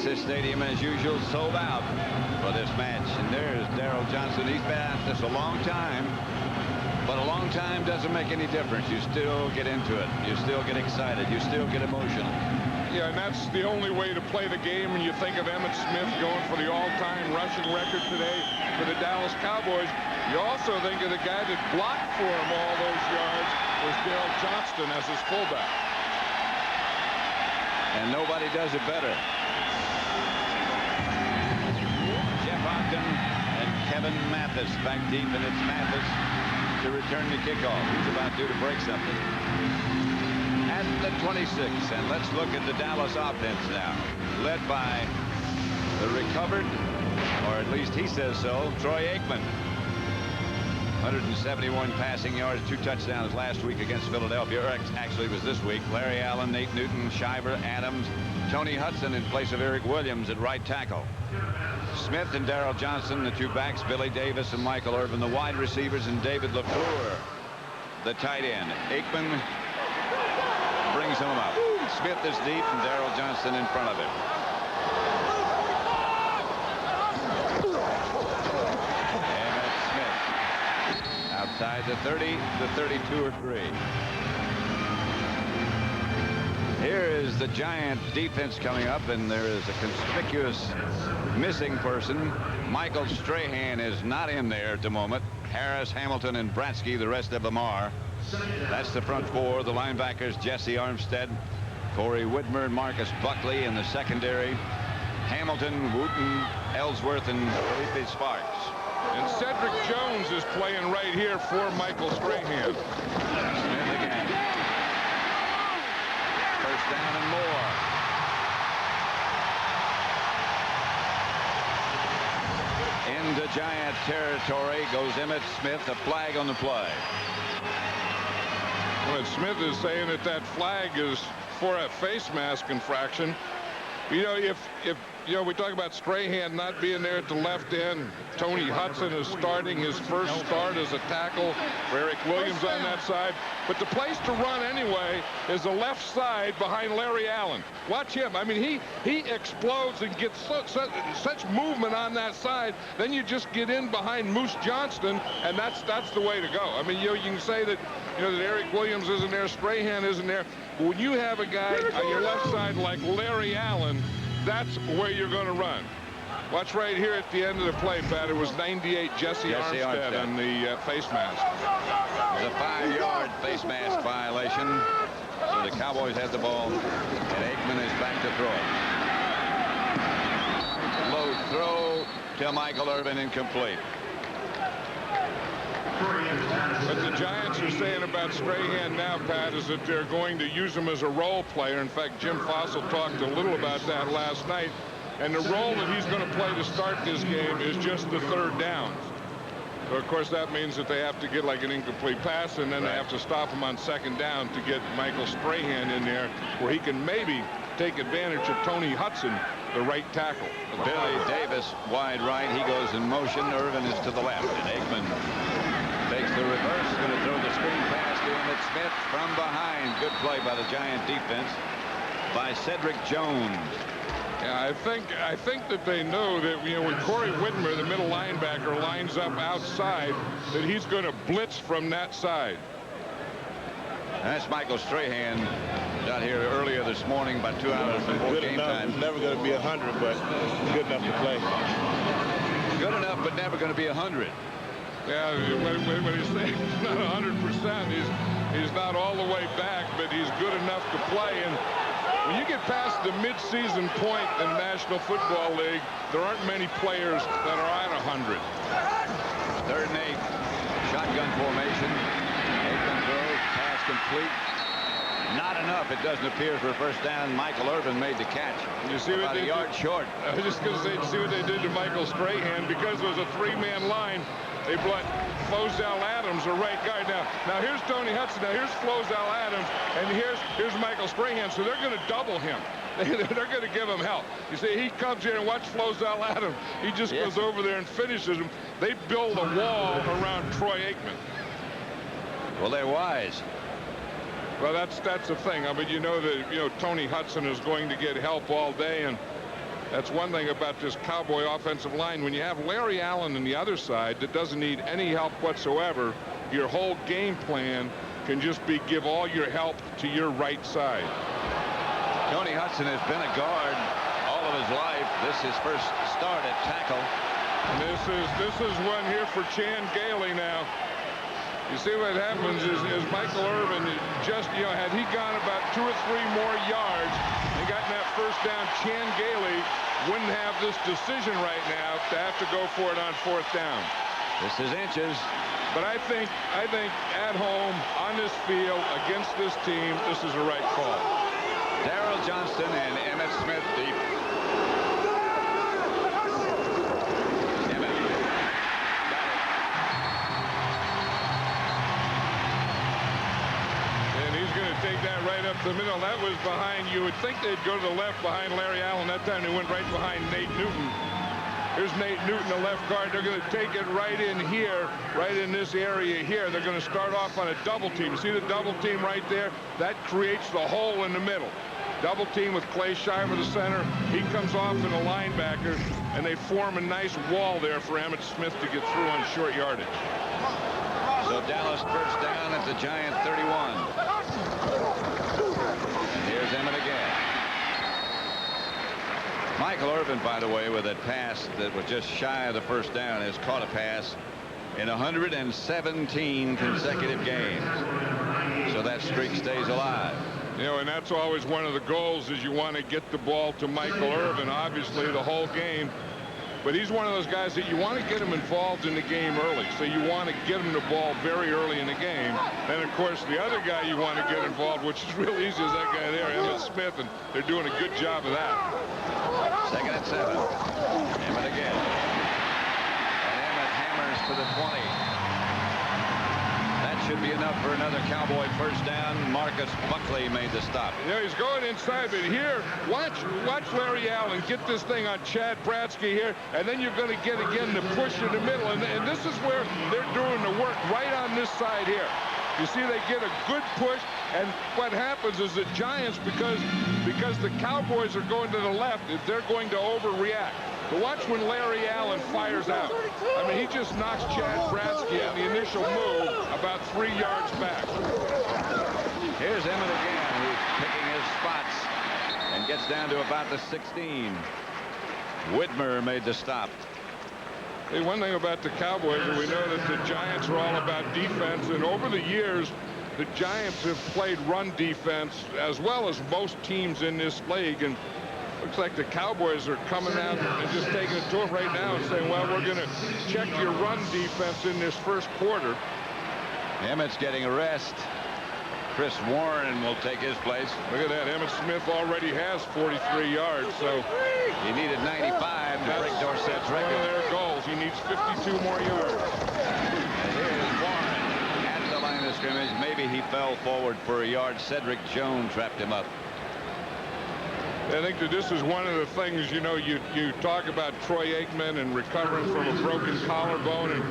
Access Stadium, as usual, sold out for this match. And there's Darrell Johnson. He's been at this a long time, but a long time doesn't make any difference. You still get into it. You still get excited. You still get emotional. Yeah, and that's the only way to play the game. When you think of Emmitt Smith going for the all-time rushing record today for the Dallas Cowboys, you also think of the guy that blocked for him all those yards was Darrell Johnston as his fullback. And nobody does it better. Jeff Ogden and Kevin Mathis back deep, and it's Mathis to return the kickoff. He's about due to break something. At the 26, and let's look at the Dallas offense now, led by the recovered, or at least he says so, Troy Aikman. 171 passing yards, 2 touchdowns last week against Philadelphia. Actually, it was this week. Larry Allen, Nate Newton, Shiver, Adams, Tony Hudson in place of Eric Williams at right tackle. Smith and Darrell Johnson, the 2 backs, Billy Davis and Michael Irvin, the wide receivers, and David LaFleur, the tight end. Aikman brings him up. Smith is deep and Darrell Johnson in front of him. Emmitt Smith outside the 30, the 32 or 3. Here is the Giant defense coming up, and there is a conspicuous missing person. Michael Strahan is not in there at the moment. Harris, Hamilton, and Bratsky, the rest of them are. That's the front 4. The linebackers, Jesse Armstead, Corey Widmer, and Marcus Buckley. In the secondary, Hamilton, Wooten, Ellsworth, and Felipe Sparks. And Cedric Jones is playing right here for Michael Strahan. Smith again. First down and more. Into Giant territory goes Emmitt Smith. A flag on the play. Well, Smith is saying that flag is for a face mask infraction. You know, if you know, we talk about Strahan not being there at the left end. Tony Hudson is starting his first start as a tackle for Eric Williams on that side. But the place to run anyway is the left side behind Larry Allen. Watch him. I mean, he explodes and gets such movement on that side. Then you just get in behind Moose Johnston, and that's the way to go. I mean, you can say that, that Eric Williams isn't there, Strahan isn't there. But when you have a guy on your left side like Larry Allen, that's where you're going to run. Watch right here at the end of the play, Pat. It was 98 Jesse Armstead on the face mask. It was a 5-yard face mask violation. So the Cowboys had the ball, and Aikman is back to throw. Low throw to Michael Irvin, incomplete. What the Giants are saying about Strahan now, Pat, is that they're going to use him as a role player. In fact, Jim Fossil talked a little about that last night. And the role that he's going to play to start this game is just the 3rd down. So, of course, that means that they have to get like an incomplete pass, and then they have to stop him on 2nd down to get Michael Strahan in there, where he can maybe take advantage of Tony Hudson, the right tackle. Billy Davis wide right. He goes in motion. Irvin is to the left, and Aikman takes the reverse. Going to throw the screen pass to Emmitt Smith from behind. Good play by the Giant defense by Cedric Jones. Yeah, I think that they know that, when Corey Widmer, the middle linebacker, lines up outside, that he's going to blitz from that side. That's Michael Strahan. Got here earlier this morning, about 2 hours before game time. It's never going to be 100, but good enough to play. Good enough, but never going to be 100. Yeah, when he's saying he's not 100%, he's not all the way back, but he's good enough to play. And when you get past the mid-season point in the National Football League, there aren't many players that are at 100. 3rd and 8, shotgun formation. Aikman throws, pass complete. Not enough, it doesn't appear, for a first down. Michael Irvin made the catch. You see about what a yard short. I was just going to say, see what they did to Michael Strahan. Because it was a 3-man line, they brought Flozell Adams, a right guard. Now here's Tony Hudson. Now here's Flozell Adams, and here's Michael Strahan. So they're going to double him. They're going to give him help. You see, he comes here and watch Flozell Adams. He just goes over there and finishes him. They build a wall around Troy Aikman. Well, they're wise. Well, that's the thing. I mean, that Tony Hudson is going to get help all day, and That's one thing about this Cowboy offensive line. When you have Larry Allen on the other side that doesn't need any help whatsoever, your whole game plan can just be give all your help to your right side. Tony Hudson has been a guard all of his life. This is his first start at tackle. And this is one here for Chan Gailey now. You see what happens is Michael Irvin just, had he gone about 2 or 3 more yards and gotten that first down, Chan Gailey wouldn't have this decision right now to have to go for it on 4th down. This is inches. But I think at home on this field against this team, this is the right call. Darrell Johnston and Emmitt Smith deep. Take that right up the middle. That was behind. You would think they'd go to the left behind Larry Allen. That time they went right behind Nate Newton. Here's Nate Newton, the left guard. They're going to take it right in here, right in this area here. They're going to start off on a double team. See the double team right there? That creates the hole in the middle. Double team with Clay Shiver, the center. He comes off in a linebacker, and they form a nice wall there for Emmitt Smith to get through on short yardage. So Dallas first down at the Giant 31. And here's Emmitt again. Michael Irvin, by the way, with that pass that was just shy of the first down, has caught a pass in 117 consecutive games. So that streak stays alive. And that's always one of the goals, is you want to get the ball to Michael Irvin, obviously, the whole game. But he's one of those guys that you want to get him involved in the game early. So you want to get him the ball very early in the game. And, of course, the other guy you want to get involved, which is real easy, is that guy there, Emmitt Smith, and they're doing a good job of that. 2nd and 7. Emmitt again. And Emmitt hammers for the 20. That should be enough for another Cowboy first down. Marcus Buckley made the stop. He's going inside, but here, watch Larry Allen get this thing on Chad Bratsky here, and then you're going to get again the push in the middle, and this is where they're doing the work right on this side here. You see, they get a good push, and what happens is the Giants, because the Cowboys are going to the left, they're going to overreact. But watch when Larry Allen fires out. I mean, he just knocks Chad Bratsky on the initial move about 3 yards back. Here's Emmitt again, who's picking his spots and gets down to about the 16. Whitmer made the stop. Hey, one thing about the Cowboys, is we know that the Giants are all about defense, and over the years, the Giants have played run defense as well as most teams in this league, and looks like the Cowboys are coming out and just taking it to them right now and saying, well, we're going to check your run defense in this first quarter. Emmitt's getting a rest. Chris Warren will take his place. Look at that. Emmitt Smith already has 43 yards, so he needed 95 to break Dorsett's record. One of their goals. He needs 52 more yards. And here's Warren at the line of scrimmage. Maybe he fell forward for a yard. Cedric Jones wrapped him up. I think that this is one of the things, you talk about Troy Aikman and recovering from a broken collarbone, and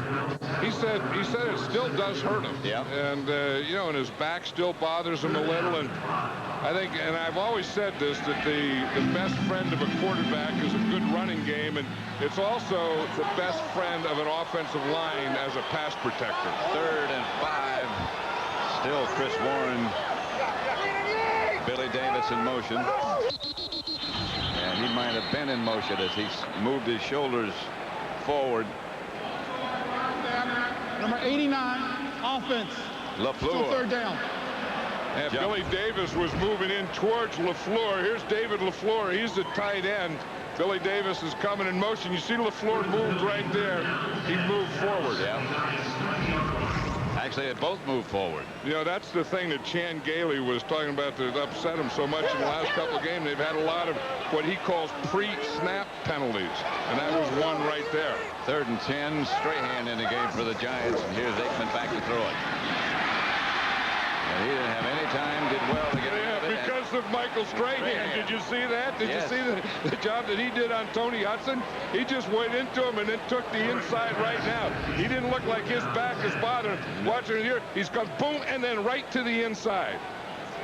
he said it still does hurt him. Yeah. And and his back still bothers him a little. And I think, and I've always said this, that the best friend of a quarterback is a good running game, and it's also the best friend of an offensive line as a pass protector. 3rd and 5. Still Chris Warren. Billy Davis in motion. And he might have been in motion as he moved his shoulders forward. Number 89, offense. LaFleur. 3rd down. And Billy Davis was moving in towards LaFleur. Here's David LaFleur. He's the tight end. Billy Davis is coming in motion. You see LaFleur moved right there. He moved forward. Yeah. Actually, they both moved forward. That's the thing that Chan Gailey was talking about that upset him so much in the last couple of games. They've had a lot of what he calls pre-snap penalties, and that was one right there. 3rd and 10. Strahan in the game for the Giants, and here's Aikman back to throw it. And he didn't have any time, did well to get it. Because of Michael Strahan. Did you see that? Did you see the job that he did on Tony Hudson? He just went into him and then took the inside right now. He didn't look like his back is bothering him. Watching it here, he's gone boom and then right to the inside.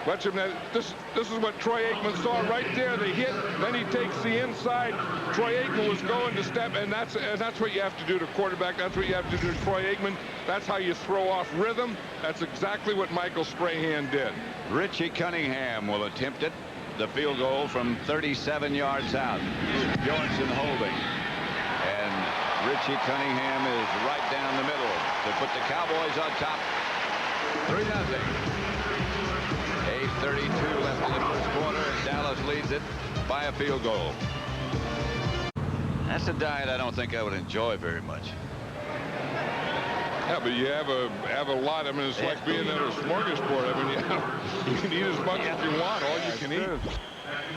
Watch him. This is what Troy Aikman saw right there. They hit, then he takes the inside. Troy Aikman was going to step, and that's what you have to do to quarterback. That's what you have to do to Troy Aikman. That's how you throw off rhythm. That's exactly what Michael Strahan did. Richie Cunningham will attempt it. The field goal from 37 yards out. Bjornsson holding. And Richie Cunningham is right down the middle to put the Cowboys on top. 3-0. 8:32 left in the first quarter, and Dallas leads it by a field goal. That's a diet I don't think I would enjoy very much. Yeah, but you have a lot. I mean, it's like being at a smorgasbord. I mean, you can eat as much as you want, all you can eat.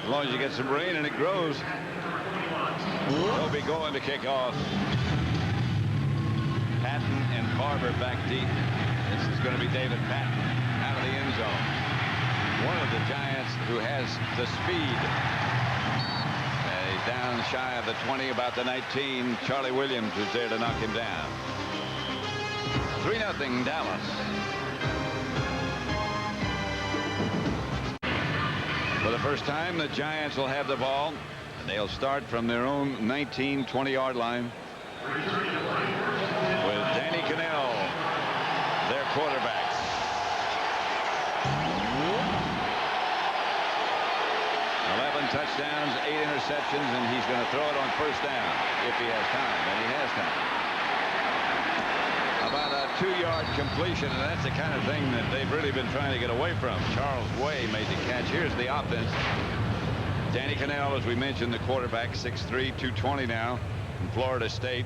As long as you get some rain and it grows. They'll be going to kick off. Patton and Barber back deep. This is going to be David Patton out of the end zone. One of the Giants who has the speed. He's down shy of the 20, about the 19. Charlie Williams is there to knock him down. 3-0 Dallas. For the first time, the Giants will have the ball, and they'll start from their own 19, 20-yard line with Danny Cannell, their quarterback. 11 touchdowns, 8 interceptions, and he's going to throw it on first down if he has time, and he has time. About a 2-yard completion, and that's the kind of thing that they've really been trying to get away from. Charles Way made the catch. Here's the offense. Danny Cannell, as we mentioned, the quarterback, 6'3", 220 now from Florida State.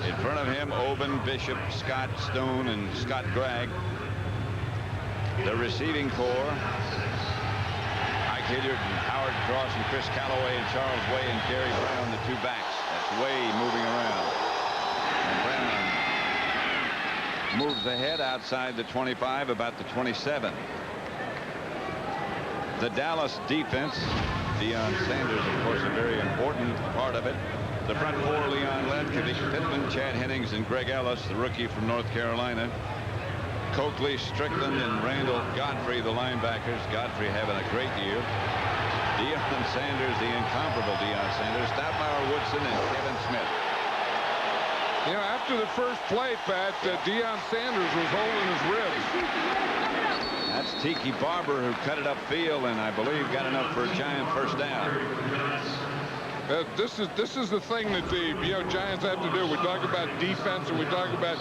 In front of him, Oben, Bishop, Scott Stone, and Scott Gregg. The receiving corps, Ike Hilliard and Howard Cross and Chris Callaway and Charles Way and Gary Brown, the 2 backs. That's Way moving around. And Brown moves ahead outside the 25, about the 27. The Dallas defense, Deion Sanders, of course, a very important part of it. The front four, Leon Ledkivich, Pittman, Chad Hennings, and Greg Ellis, the rookie from North Carolina. Coakley, Strickland, and Randall Godfrey, the linebackers. Godfrey having a great year. Deion Sanders, the incomparable Deion Sanders, Stoudemire Woodson, and Kevin Smith. You know, after the first play, Pat, Deion Sanders was holding his ribs. That's Tiki Barber, who cut it upfield and I believe got enough for a Giant first down. This is the thing that the Giants have to do. We talk about defense and we talk about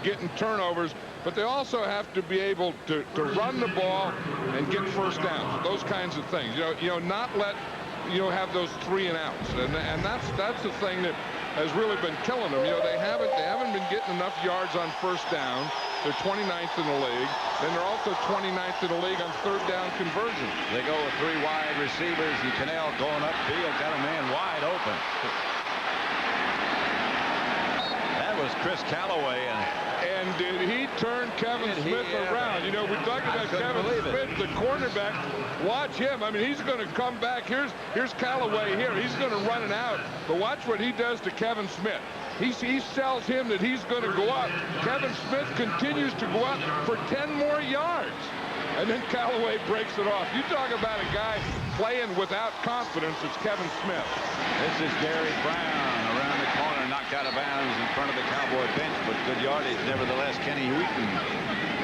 getting turnovers, but they also have to be able to run the ball and get first downs. Those kinds of things. Not let have those 3 and outs, and that's the thing that has really been killing them. They haven't been getting enough yards on first down. They're 29th in the league. Then they're also 29th in the league on third down conversions. They go with 3 wide receivers, and Cannell going upfield, got a man wide open. That was Chris Callaway, and did he turn Kevin Smith around? We talk about Kevin Smith, the cornerback. Watch him. I mean, he's going to come back. Here's Callaway here. He's going to run it out. But watch what he does to Kevin Smith. He tells him that he's going to go up. Kevin Smith continues to go up for 10 more yards. And then Callaway breaks it off. You talk about a guy playing without confidence. It's Kevin Smith. This is Gary Brown around the corner, knocked out of bounds in front of the Cowboy bench, but good yardage. Nevertheless, Kenny Wheaton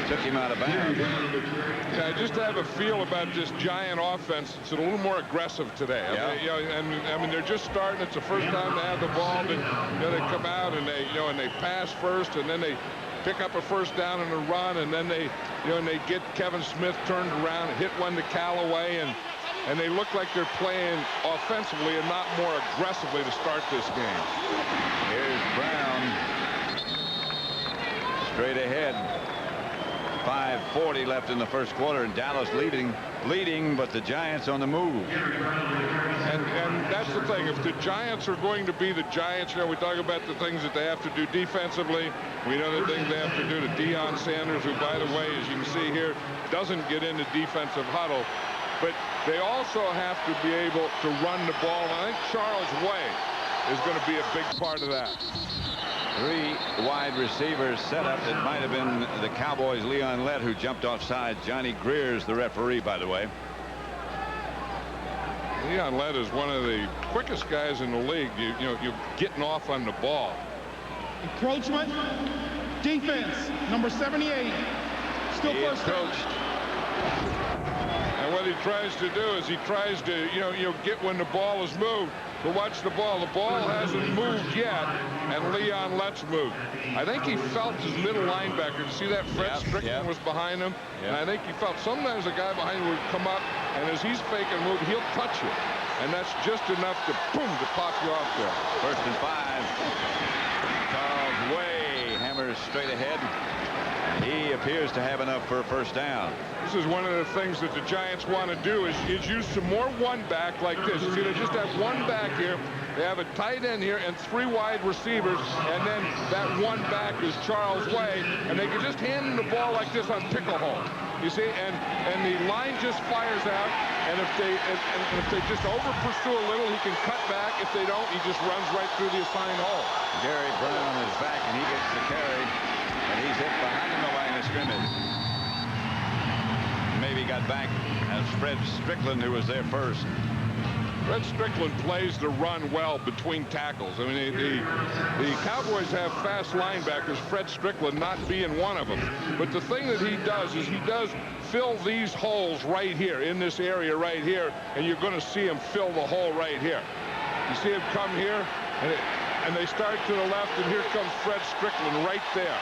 took him out of bounds. Yeah, I just have a feel about this Giant offense. It's a little more aggressive today. I mean, they're just starting. It's the first time they have the ball. But, they come out and they pass first, and then they pick up a first down and a run, and then they get Kevin Smith turned around and hit one to Callaway, and they look like they're playing offensively and not more aggressively to start this game. Here's Brown straight ahead. 5:40 left in the first quarter, and Dallas leading, but the Giants on the move. And that's the thing. If the Giants are going to be the Giants, we talk about the things that they have to do defensively. We know the things they have to do to Deion Sanders, who, by the way, as you can see here, doesn't get into defensive huddle. But they also have to be able to run the ball. And I think Charles Way is going to be a big part of that. Three wide receivers set up. It might have been the Cowboys' Leon Lett who jumped offside. Johnny Greer's the referee, by the way. Leon Lett is one of the quickest guys in the league. You're getting off on the ball. Encroachment. Defense. Number 78. Still first down. And what he tries to do is he tries to, get when the ball is moved. But watch the ball. The ball hasn't moved yet, and Leon Lett's moved. I think he felt his middle linebacker. You see that Fred Strickland was behind him? And I think he felt sometimes a guy behind him would come up, and as he's faking move, he'll touch you. And that's just enough to, boom, to pop you off there. 1st and 5. Charles Way hammers straight ahead. He appears to have enough for a first down. This is one of the things that the Giants want to do is use some more one back like this. You see, they just have one back here. They have a tight end here and 3 wide receivers, and then that one back is Charles Way, and they can just hand him the ball like this on pickle hole. You see, and the line just fires out, and if they just over pursue a little, he can cut back. If they don't, he just runs right through the assigned hole. Gary Brown is back, and he gets the carry, and he's hit behind the line of scrimmage. Maybe got back as Fred Strickland, who was there first. Fred Strickland plays the run well between tackles. I mean, the Cowboys have fast linebackers, Fred Strickland not being one of them. But the thing that he does is he does fill these holes right here, in this area right here, and you're going to see him fill the hole right here. You see him come here, and they start to the left, and here comes Fred Strickland right there.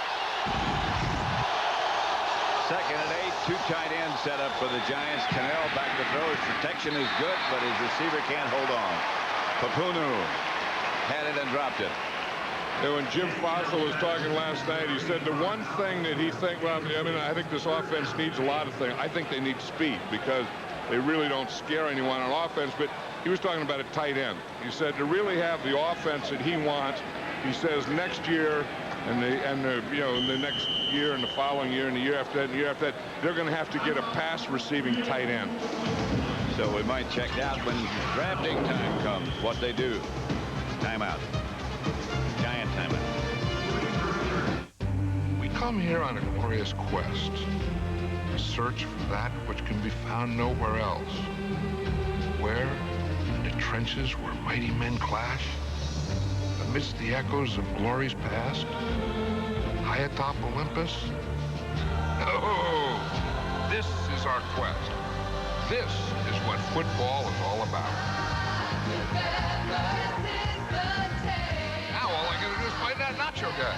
2nd and 8, 2 tight ends set up for the Giants. Cannell back to throw. His protection is good, but his receiver can't hold on. Papunu had it and dropped it. When Jim Fossil was talking last night, he said the one thing that he thinks, well, I mean, I think this offense needs a lot of things. I think they need speed because they really don't scare anyone on offense, but he was talking about a tight end. He said to really have the offense that he wants, he says next year and the next year and the following year and the year after that and the year after that, they're going to have to get a pass receiving tight end. So we might check out when drafting time comes what they do. Timeout. Giant timeout. We come here on a glorious quest, a search for that which can be found nowhere else. Where, in the trenches where mighty men clash, amidst the echoes of glories past, high atop Olympus. Oh, this is our quest. This is what football is all about. Now all I gotta do is find that nacho guy.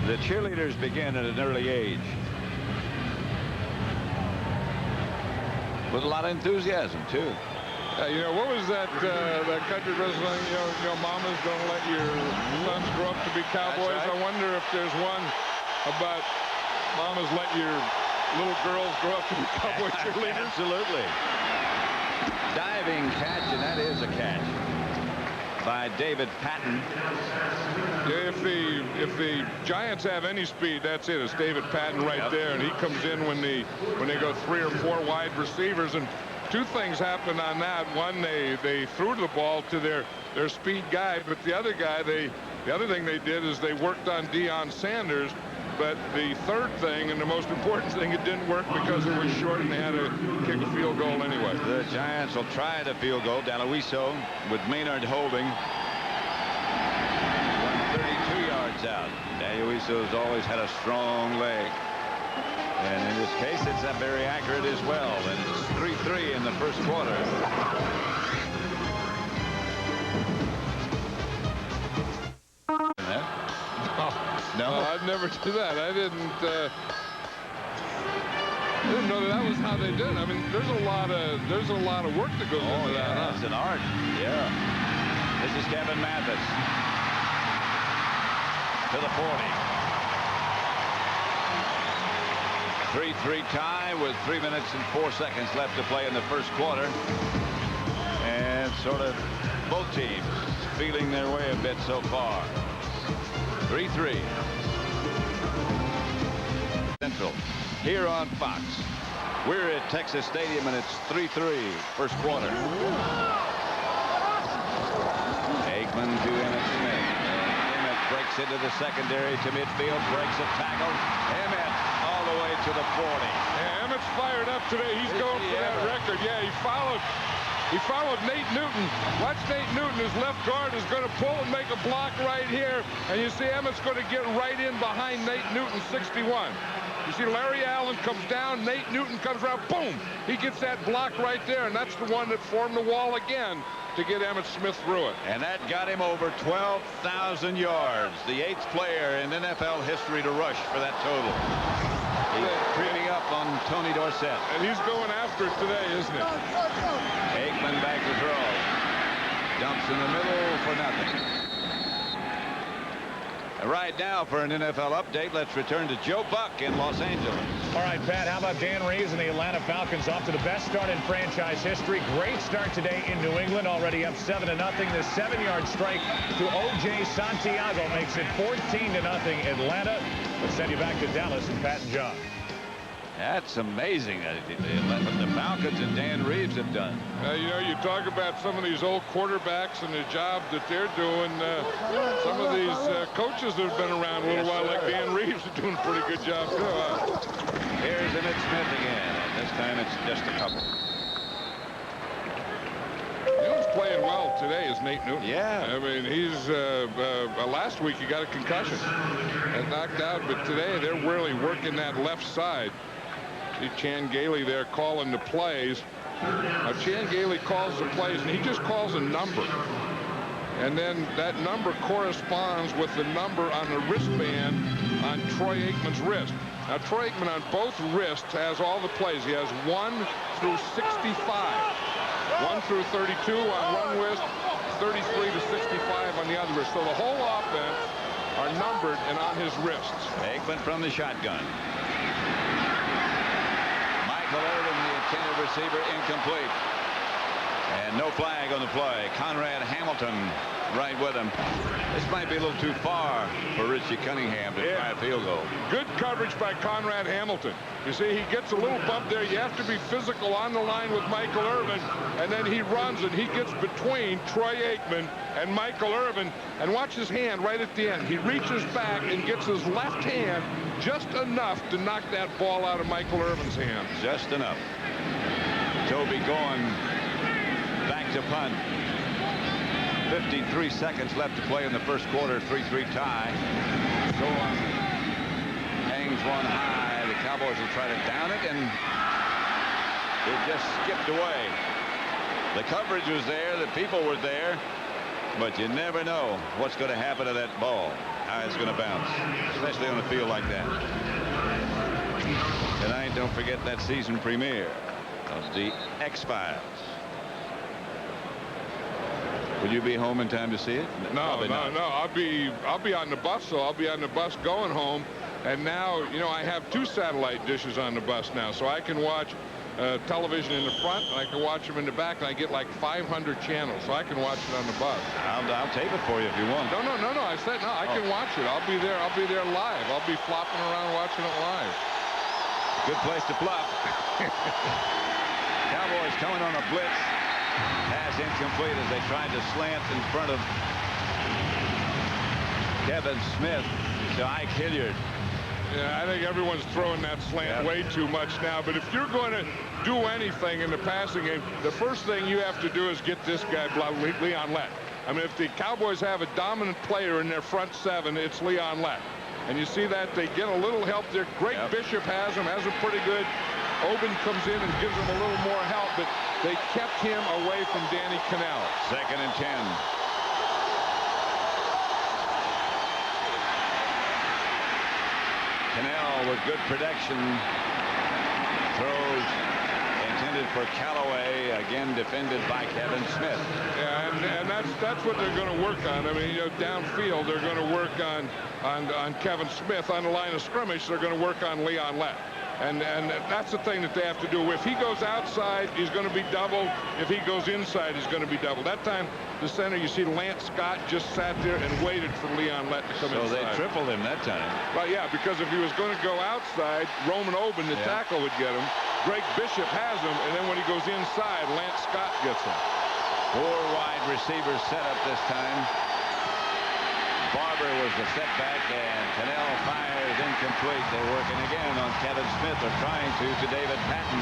The cheerleaders begin at an early age. With a lot of enthusiasm, too. What was that country wrestling, mamas don't let your sons grow up to be cowboys. Right. I wonder if there's one about mamas let your little girls grow up to be cowboy cheerleaders. Absolutely. Diving catch, and that is a catch by David Patton. If the Giants have any speed, that's it. It's David Patton right there, and he comes in when they go 3 or 4 wide receivers. And 2 things happened on that. One, they threw the ball to their speed guy, but the other thing they did is they worked on Deion Sanders. But the third thing, and the most important thing, it didn't work because it was short and they had to kick a field goal anyway. The Giants will try the field goal. Daloiso with Maynard holding. 132 yards out. Daloiso's always had a strong leg. And in this case, it's very accurate as well. And it's 3-3 in the first quarter. No, I'd never do that. I didn't know that was how they did it. I mean, there's a lot of work that goes into that. That's an art. Yeah. This is Kevin Mathis to the 40. 3-3 tie with 3 minutes and 4 seconds left to play in the first quarter. And sort of both teams feeling their way a bit so far. 3-3. Central here on Fox. We're at Texas Stadium and it's 3-3 first quarter. Aikman to Emmitt Smith. Emmitt into the secondary to midfield, breaks a tackle. Emmitt all the way to the 40. Yeah, Emmitt's fired up today. He's going for that record. Yeah, he followed Nate Newton. Watch Nate Newton. His left guard is going to pull and make a block right here. And you see Emmitt's going to get right in behind Nate Newton, 61. You see Larry Allen comes down. Nate Newton comes around. Boom! He gets that block right there. And that's the one that formed the wall again to get Emmitt Smith through it. And that got him over 12,000 yards. The 8th player in NFL history to rush for that total. He's creeping up on Tony Dorsett. And he's going after it today, isn't it? Aikman back to throw. Dumps in the middle for nothing. Right now for an NFL update, let's return to Joe Buck in Los Angeles. All right, Pat, how about Dan Reeves and the Atlanta Falcons off to the best start in franchise history? Great start today in New England, already up 7-0. The 7-yard strike to O.J. Santiago makes it 14-0 Atlanta. Let's send you back to Dallas and Pat and John. That's amazing. What the Falcons and Dan Reeves have done. You know, you talk about some of these old quarterbacks and the job that they're doing. Some of these coaches that have been around a little while, like Dan Reeves, are doing a pretty good job, too. Here's Emmitt Smith again. And this time it's just a couple. You know who's playing well today is Nate Newton. Yeah. I mean, he's last week he got a concussion and knocked out, but today they're really working that left side. See Chan Gailey there calling the plays. Now Chan Gailey calls the plays, and he just calls a number. And then that number corresponds with the number on the wristband on Troy Aikman's wrist. Now Troy Aikman on both wrists has all the plays. He has 1 through 65. 1 through 32 on one wrist, 33 to 65 on the other wrist. So the whole offense are numbered and on his wrists. Aikman from the shotgun. Michael Irvin, the intended receiver, incomplete. And no flag on the play. Conrad Hamilton right with him. This might be a little too far for Richie Cunningham to try a field goal. Good coverage by Conrad Hamilton. You see, he gets a little bump there. You have to be physical on the line with Michael Irvin, and then he runs and he gets between Troy Aikman and Michael Irvin. And watch his hand right at the end. He reaches back and gets his left hand just enough to knock that ball out of Michael Irvin's hand. Just enough. Toby going back to punt. 53 seconds left to play in the first quarter. 3-3 tie. Shore hangs one high. The Cowboys will try to down it, and it just skipped away. The coverage was there. The people were there. But you never know what's going to happen to that ball. How it's going to bounce, especially on a field like that. Tonight, don't forget that season premiere of the X-Files. Will you be home in time to see it? No. I'll be on the bus, so I'll be on the bus going home. And now, you know, I have 2 satellite dishes on the bus now, so I can watch television in the front, and I can watch them in the back, and I get like 500 channels, so I can watch it on the bus. I'll tape it for you if you want. No. I said no. I can watch it. I'll be there live. I'll be flopping around watching it live. Good place to flop. Cowboys coming on a blitz. Pass incomplete as they tried to slant in front of Kevin Smith to Ike Hilliard. Yeah, I think everyone's throwing that slant way too much now. But if you're going to do anything in the passing game, the first thing you have to do is get this guy, Leon Lett. I mean, if the Cowboys have a dominant player in their front 7, it's Leon Lett. And you see that they get a little help there. Greg Bishop has him pretty good. Oben comes in and gives him a little more help, but they kept him away from Danny Cannell. 2nd and 10. Cannell with good protection. Throws intended for Callaway, again defended by Kevin Smith. Yeah, and that's what they're going to work on. I mean, you know, downfield they're going to work on Kevin Smith. On the line of scrimmage, they're going to work on Leon Lett. And that's the thing that they have to do. If he goes outside, he's going to be doubled. If he goes inside, he's going to be doubled. That time, the center, you see Lance Scott just sat there and waited for Leon Lett to come inside. So they tripled him that time. Well, yeah, because if he was going to go outside, Roman Oben, the tackle, would get him. Greg Bishop has him, and then when he goes inside, Lance Scott gets him. 4 wide receivers set up this time. Barber was the setback, and Cannell fires incomplete. They're working again on Kevin Smith. They're trying to David Patton.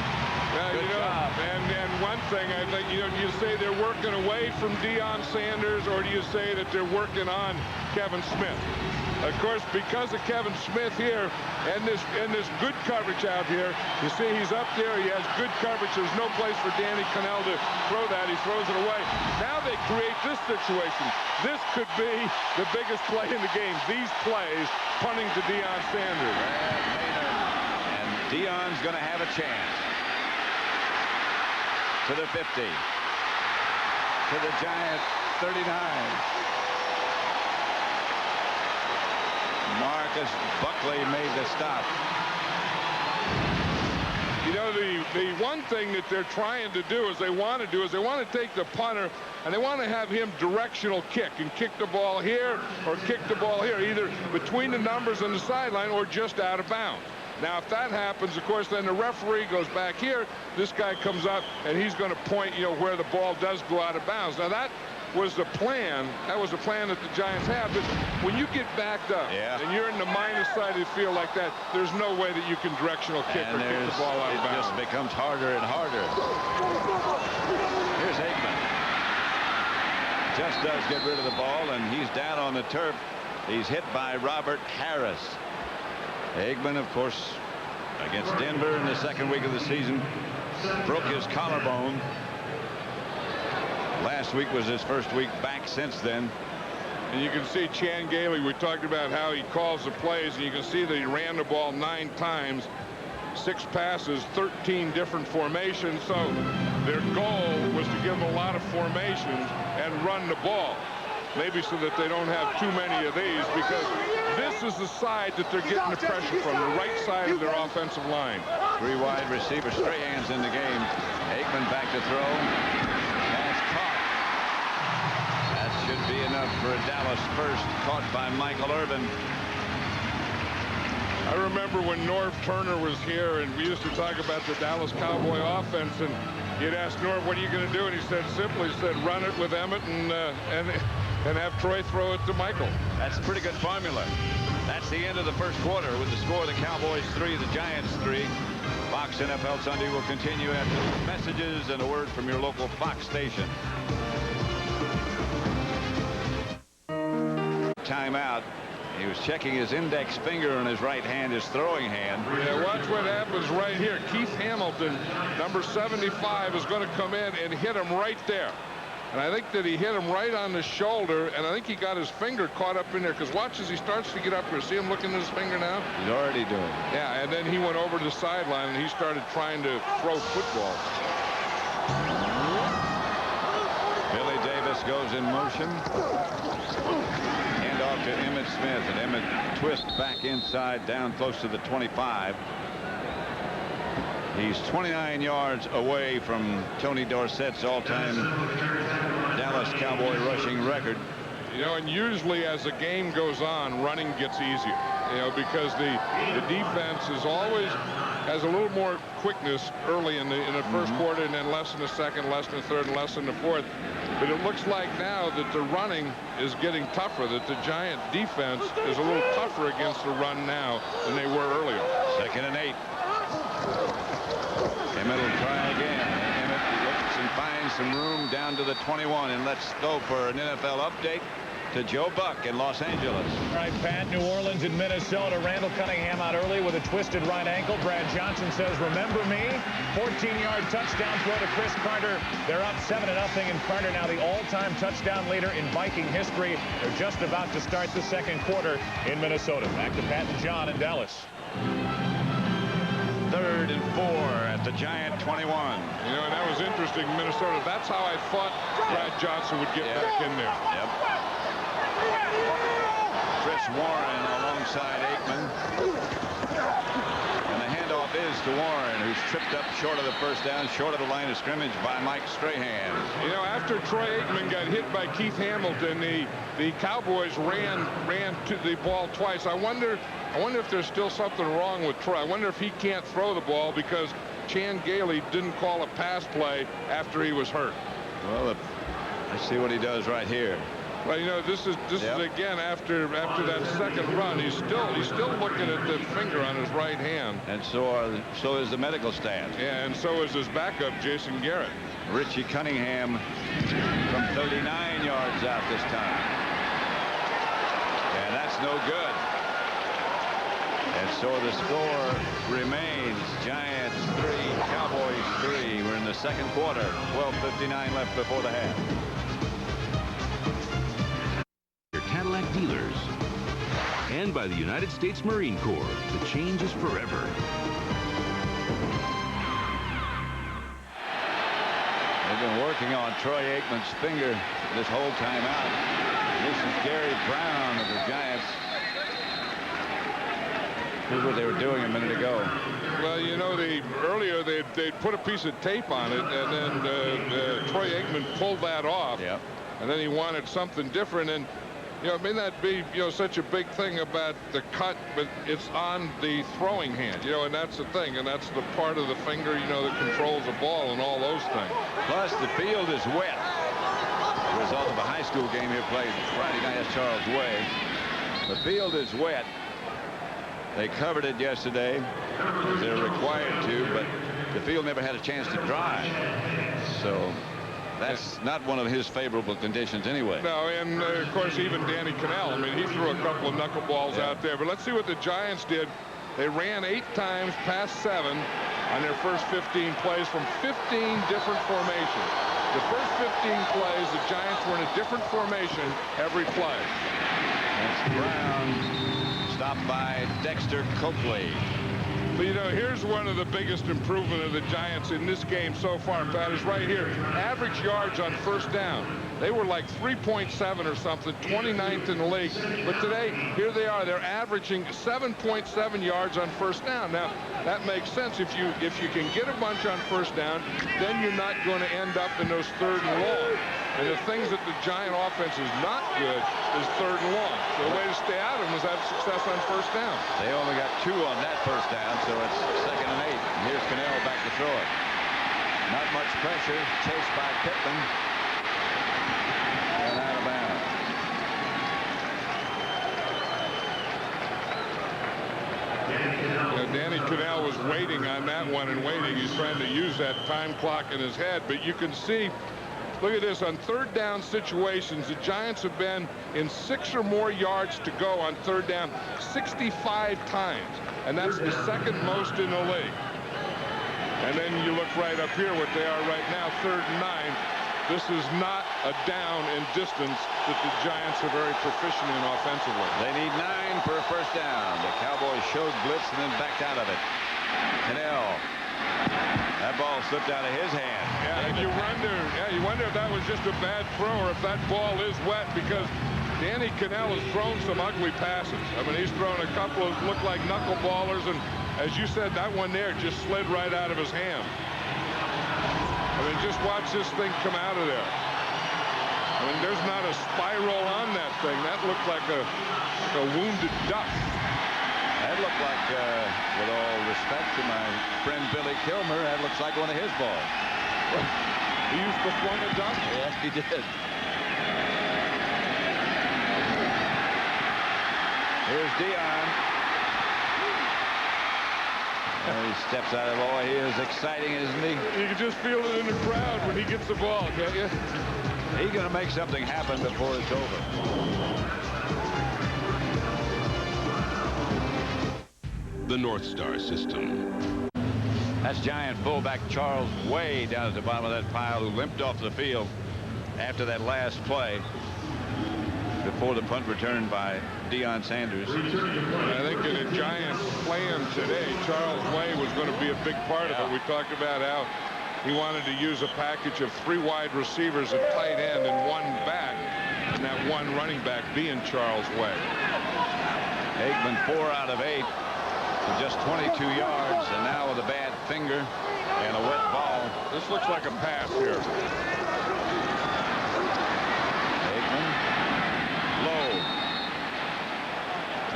Good job. And one thing, I think, do you say they're working away from Deion Sanders, or do you say that they're working on Kevin Smith? Of course, because of Kevin Smith here and this good coverage out here, you see he's up there. He has good coverage. There's no place for Danny Cannell to throw that. He throws it away. Now they create this situation. This could be the biggest play in the game. These plays punting to Deion Sanders. And Deion's going to have a chance. To the 50. To the Giant 39. Marcus Buckley made the stop. The one thing that they're trying to do is they want to take the punter and they want to have him directional kick and kick the ball here or kick the ball here, either between the numbers and the sideline or just out of bounds. Now, if that happens, of course, then the referee goes back here. This guy comes up and he's going to point, where the ball does go out of bounds. Now, that was the plan. That was the plan that the Giants have. But when you get backed up and you're in the minus side of the field like that, there's no way that you can directional kick or kick the ball out of bounds. It just becomes harder and harder. Here's Aikman. Just does get rid of the ball, and he's down on the turf. He's hit by Robert Harris. Aikman, of course, against Denver in the second week of the season, broke his collarbone. Last week was his first week back since then. And you can see Chan Gailey, we talked about how he calls the plays, and you can see that he ran the ball 9 times, 6 passes, 13 different formations. So their goal was to give them a lot of formations and run the ball. Maybe so that they don't have too many of these, because this is the side that they're getting the pressure from, the right side of their offensive line. 3 wide receivers, Strahan's in the game. Aikman back to throw. Pass caught. That should be enough for a Dallas first, caught by Michael Irvin. I remember when Norv Turner was here, and we used to talk about the Dallas Cowboy offense, and you'd ask Norv, what are you going to do? And he said, simply said, run it with Emmitt and have Troy throw it to Michael. That's a pretty good formula. That's the end of the first quarter with the score: the Cowboys 3, the Giants 3. Fox NFL Sunday will continue after messages and a word from your local Fox station. Timeout. He was checking his index finger on his right hand, his throwing hand. Yeah, watch what happens right here. Keith Hamilton, number 75, is going to come in and hit him right there. And I think that he hit him right on the shoulder, and I think he got his finger caught up in there, because watch as he starts to get up here. See him looking at his finger now? He's already doing it. Yeah, and then he went over to the sideline, and he started trying to throw footballs. Billy Davis goes in motion. Hand off to Emmitt Smith, and Emmitt twists back inside, down close to the 25. He's 29 yards away from Tony Dorsett's all-time Dallas Cowboy rushing record. And usually as the game goes on, running gets easier, because the defense is always has a little more quickness early in the first quarter, and then less in the second, less in the third, and less in the fourth. But it looks like now that the running is getting tougher, that the Giant defense is a little tougher against the run now than they were earlier. 2nd and 8. Emmitt will try again. Emmitt looks and finds some room down to the 21. And let's go for an NFL update to Joe Buck in Los Angeles. All right, Pat, New Orleans and Minnesota. Randall Cunningham out early with a twisted right ankle. Brad Johnson says, remember me? 14-yard touchdown throw to Chris Carter. They're up 7-0, and Carter now the all-time touchdown leader in Viking history. They're just about to start the second quarter in Minnesota. Back to Pat and John in Dallas. 3rd and 4 at the Giant 21. And that was interesting, Minnesota. That's how I thought Brad Johnson would get back in there. Yep. Chris Warren alongside Aikman. And the handoff is to Warren, who's tripped up short of the first down, short of the line of scrimmage by Mike Strahan. After Troy Aikman got hit by Keith Hamilton, the Cowboys ran to the ball twice. I wonder if there's still something wrong with Troy. I wonder if he can't throw the ball because Chan Gailey didn't call a pass play after he was hurt. Well, let's see what he does right here. Well, you know, this is again after that second run. He's still looking at the finger on his right hand. And so is the medical staff. Yeah, and so is his backup, Jason Garrett. Richie Cunningham from 39 yards out this time. And that's no good. And so the score remains Giants 3, Cowboys 3. We're in the second quarter. 12:59 left before the half. Cadillac dealers and by the United States Marine Corps. The change is forever. They've been working on Troy Aikman's finger this whole time out. This is Gary Brown of the Giants. Here's what they were doing a minute ago. Well, you know, earlier they'd put a piece of tape on it, and then Troy Aikman pulled that off. Yep. And then he wanted something different. And you know, it may not be, you know, such a big thing about the cut, but it's on the throwing hand, you know, and that's the thing, and that's the part of the finger, you know, that controls the ball and all those things. Plus, the field is wet. The result of a high school game here played Friday night at Charles Way. The field is wet. They covered it yesterday. They're required to, but the field never had a chance to dry. So that's not one of his favorable conditions anyway. No, and of course, even Danny Cannell. I mean, he threw a couple of knuckleballs out there. But let's see what the Giants did. They ran 8 times past 7 on their first 15 plays from 15 different formations. The first 15 plays, the Giants were in a different formation every play. That's Brown, stopped by Dexter Copley. But, you know, here's one of the biggest improvement of the Giants in this game so far, Pat, is right here. Average yards on first down. They were like 3.7 or something, 29th in the league. But today, here they are. They're averaging 7.7 yards on first down. Now, that makes sense. If you can get a bunch on first down, then you're not going to end up in those 3rd and long. And the things that the Giant offense is not good is 3rd and long. So the way to stay out of them is have success on first down. They only got 2 on that first down, so it's 2nd and 8. And here's Cannell back to throw it. Not much pressure. Chased by Pittman. And out of bounds. Danny Cannell was waiting on that one and waiting. He's trying to use that time clock in his head. But you can see, look at this, on 3rd down situations, the Giants have been in 6 or more yards to go on 3rd down 65 times. And that's the 2nd most in the league. And then you look right up here what they are right now, 3rd and 9. This is not a down in distance that the Giants are very proficient in offensively. They need 9 for a first down. The Cowboys showed blitz and then backed out of it. Cannell. That ball slipped out of his hand. Yeah, and you wonder if that was just a bad throw or if that ball is wet, because Danny Cannell has thrown some ugly passes. I mean, he's thrown a couple of look like knuckleballers, and as you said, that one there just slid right out of his hand. I mean, just watch this thing come out of there. I mean, there's not a spiral on that thing. That looked like a wounded duck. That looked like, with all respect to my friend Billy Kilmer, that looks like one of his balls. He used to flung a duck? Yes, he did. Here's Dion. He steps out of the ball. He is exciting, isn't he? You can just feel it in the crowd when he gets the ball, can't you? He's going to make something happen before it's over. The North Star System. That's Giant fullback Charles Way down at the bottom of that pile, who limped off the field after that last play before the punt return by Deion Sanders. I think in the Giants' plan today, Charles Way was going to be a big part of it. We talked about how he wanted to use a package of 3 wide receivers at tight end and 1 back, and that 1 running back being Charles Way. Aikman 4 out of 8 for just 22 yards, and now with a bad finger and a wet ball. This looks like a pass here. Low.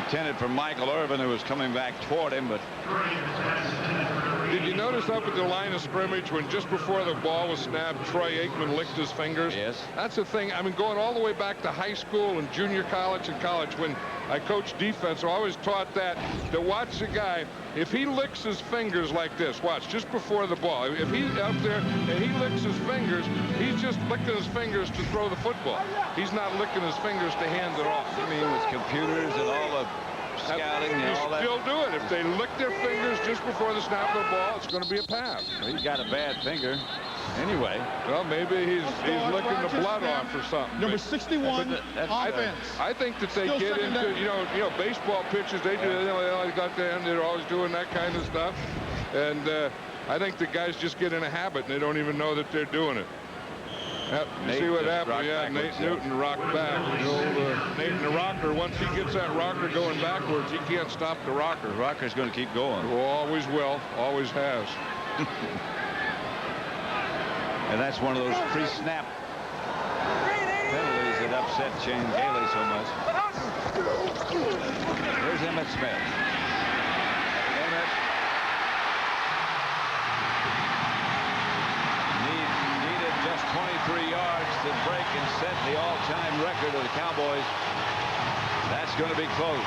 Intended for Michael Irvin, who was coming back toward him, but Did you notice up at the line of scrimmage when just before the ball was snapped, Troy Aikman licked his fingers? Yes. That's the thing. I mean, going all the way back to high school and junior college and college, when I coached defense, I always taught that to watch the guy. If he licks his fingers like this, watch, just before the ball. If he's up there and he licks his fingers, he's just licking his fingers to throw the football. He's not licking his fingers to hand it off. I mean, with computers and all the scouting and all that. Still do it. If they lick their fingers just before the snap of the ball, it's going to be a pass. He's got a bad finger. Anyway. Well, maybe he's licking the blood off or something. Number 61, offense. I think that they Still get into, down. you know, baseball pitchers, they do, they always got the end, they're always doing that kind of stuff. And I think the guys just get in a habit and they don't even know that they're doing it. Yep, you see what happened? Yeah, Nate Newton rocked back. The old Nate in the rocker, once he gets that rocker going backwards, he can't stop the rocker. The rocker's going to keep going. Well, always will, always has. And that's one of those pre-snap penalties that upset Shane Gailey so much. Here's Emmitt Smith. Emmitt needed just 23 yards to break and set the all-time record of the Cowboys. That's going to be close.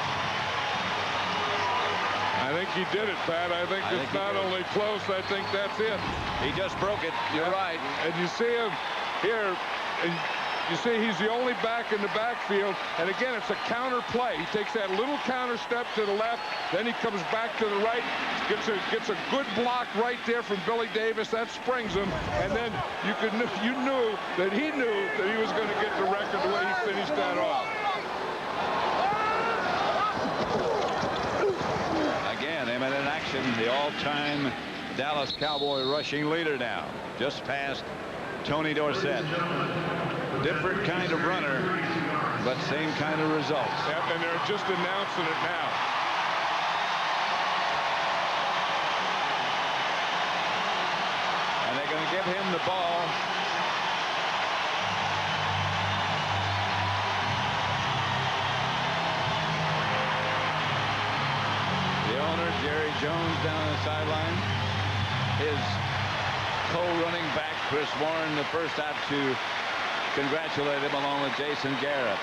I think he did it, Pat. I think it's not only close, I think that's it. He just broke it. You're right. And you see him here, and you see he's the only back in the backfield. And again, it's a counter play. He takes that little counter step to the left, then he comes back to the right, gets a good block right there from Billy Davis. That springs him. And then you knew that he was going to get the record the way he finished that off. Emmitt in action, the all-time Dallas Cowboy rushing leader now, just past Tony Dorsett. Different kind of runner, but same kind of results. Yep, and they're just announcing it now. And they're going to give him the ball. Jerry Jones down on the sideline. His co-running back, Chris Warren, the first out to congratulate him, along with Jason Garrett.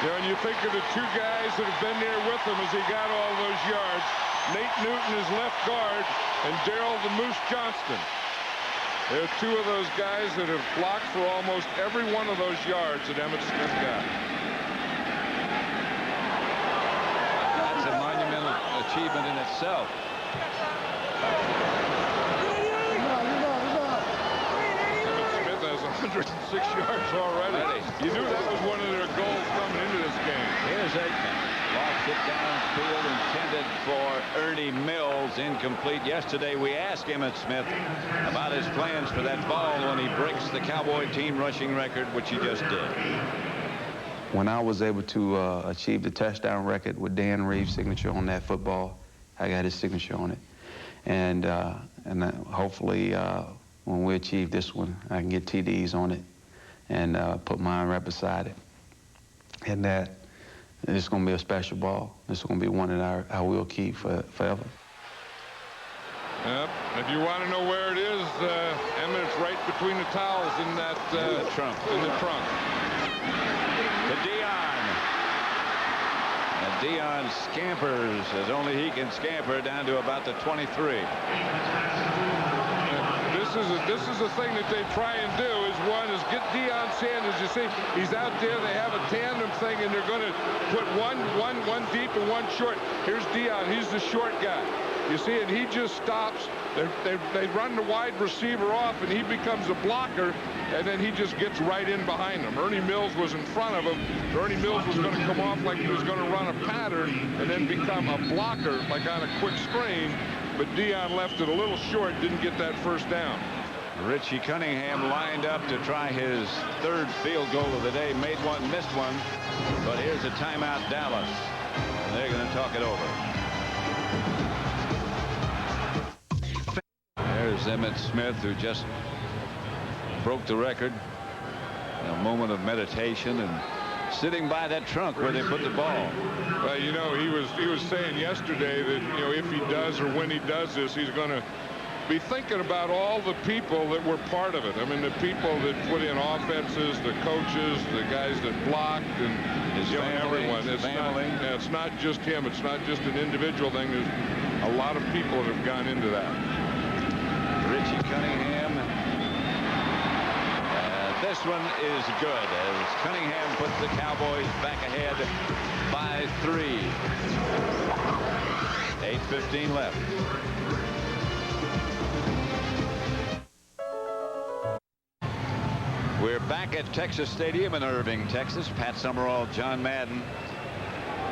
You know, and you think of the two guys that have been there with him as he got all those yards. Nate Newton, his left guard, and Darrell the Moose Johnston. They're two of those guys that have blocked for almost every one of those yards that Emmitt Smith got. Achievement in itself. Emmitt Smith has 106 yards already. You knew that was one of their goals coming into this game. Here's Aikman. Lost it downfield, intended for Ernie Mills, incomplete. Yesterday we asked Emmitt Smith about his plans for that ball when he breaks the Cowboy team rushing record, which he just did. When I was able to achieve the touchdown record with Dan Reeves' signature on that football, I got his signature on it. And hopefully when we achieve this one, I can get TDs on it and put mine right beside it. And that it's going to be a special ball. This is going to be one that I will keep forever. Yep. If you want to know where it is, Emmitt's right between the towels in that in the trunk. To Dion. And Dion scampers as only he can scamper down to about the 23. This is the thing that they try and do is get Deion Sanders. You see, he's out there. They have a tandem thing, and they're going to put one deep and one short. Here's Dion. He's the short guy. You see, and he just stops. They run the wide receiver off, and he becomes a blocker, and then he just gets right in behind him. Ernie Mills was in front of him. Ernie Mills was going to come off like he was going to run a pattern and then become a blocker, like on a quick screen, but Dion left it a little short, didn't get that first down. Richie Cunningham lined up to try his third field goal of the day. Made one, missed one, but here's a timeout, Dallas. And they're going to talk it over. There's Emmitt Smith, who just broke the record in a moment of meditation and sitting by that trunk where they put the ball. Well, you know, he was saying yesterday that, you know, if he does or when he does this, he's going to be thinking about all the people that were part of it. I mean, the people that put in offenses, the coaches, the guys that blocked, and his family, everyone. It's not just him. It's not just an individual thing. There's a lot of people that have gone into that. Richie Cunningham. This one is good as Cunningham puts the Cowboys back ahead by 3. 8:15 left. We're back at Texas Stadium in Irving, Texas. Pat Summerall, John Madden.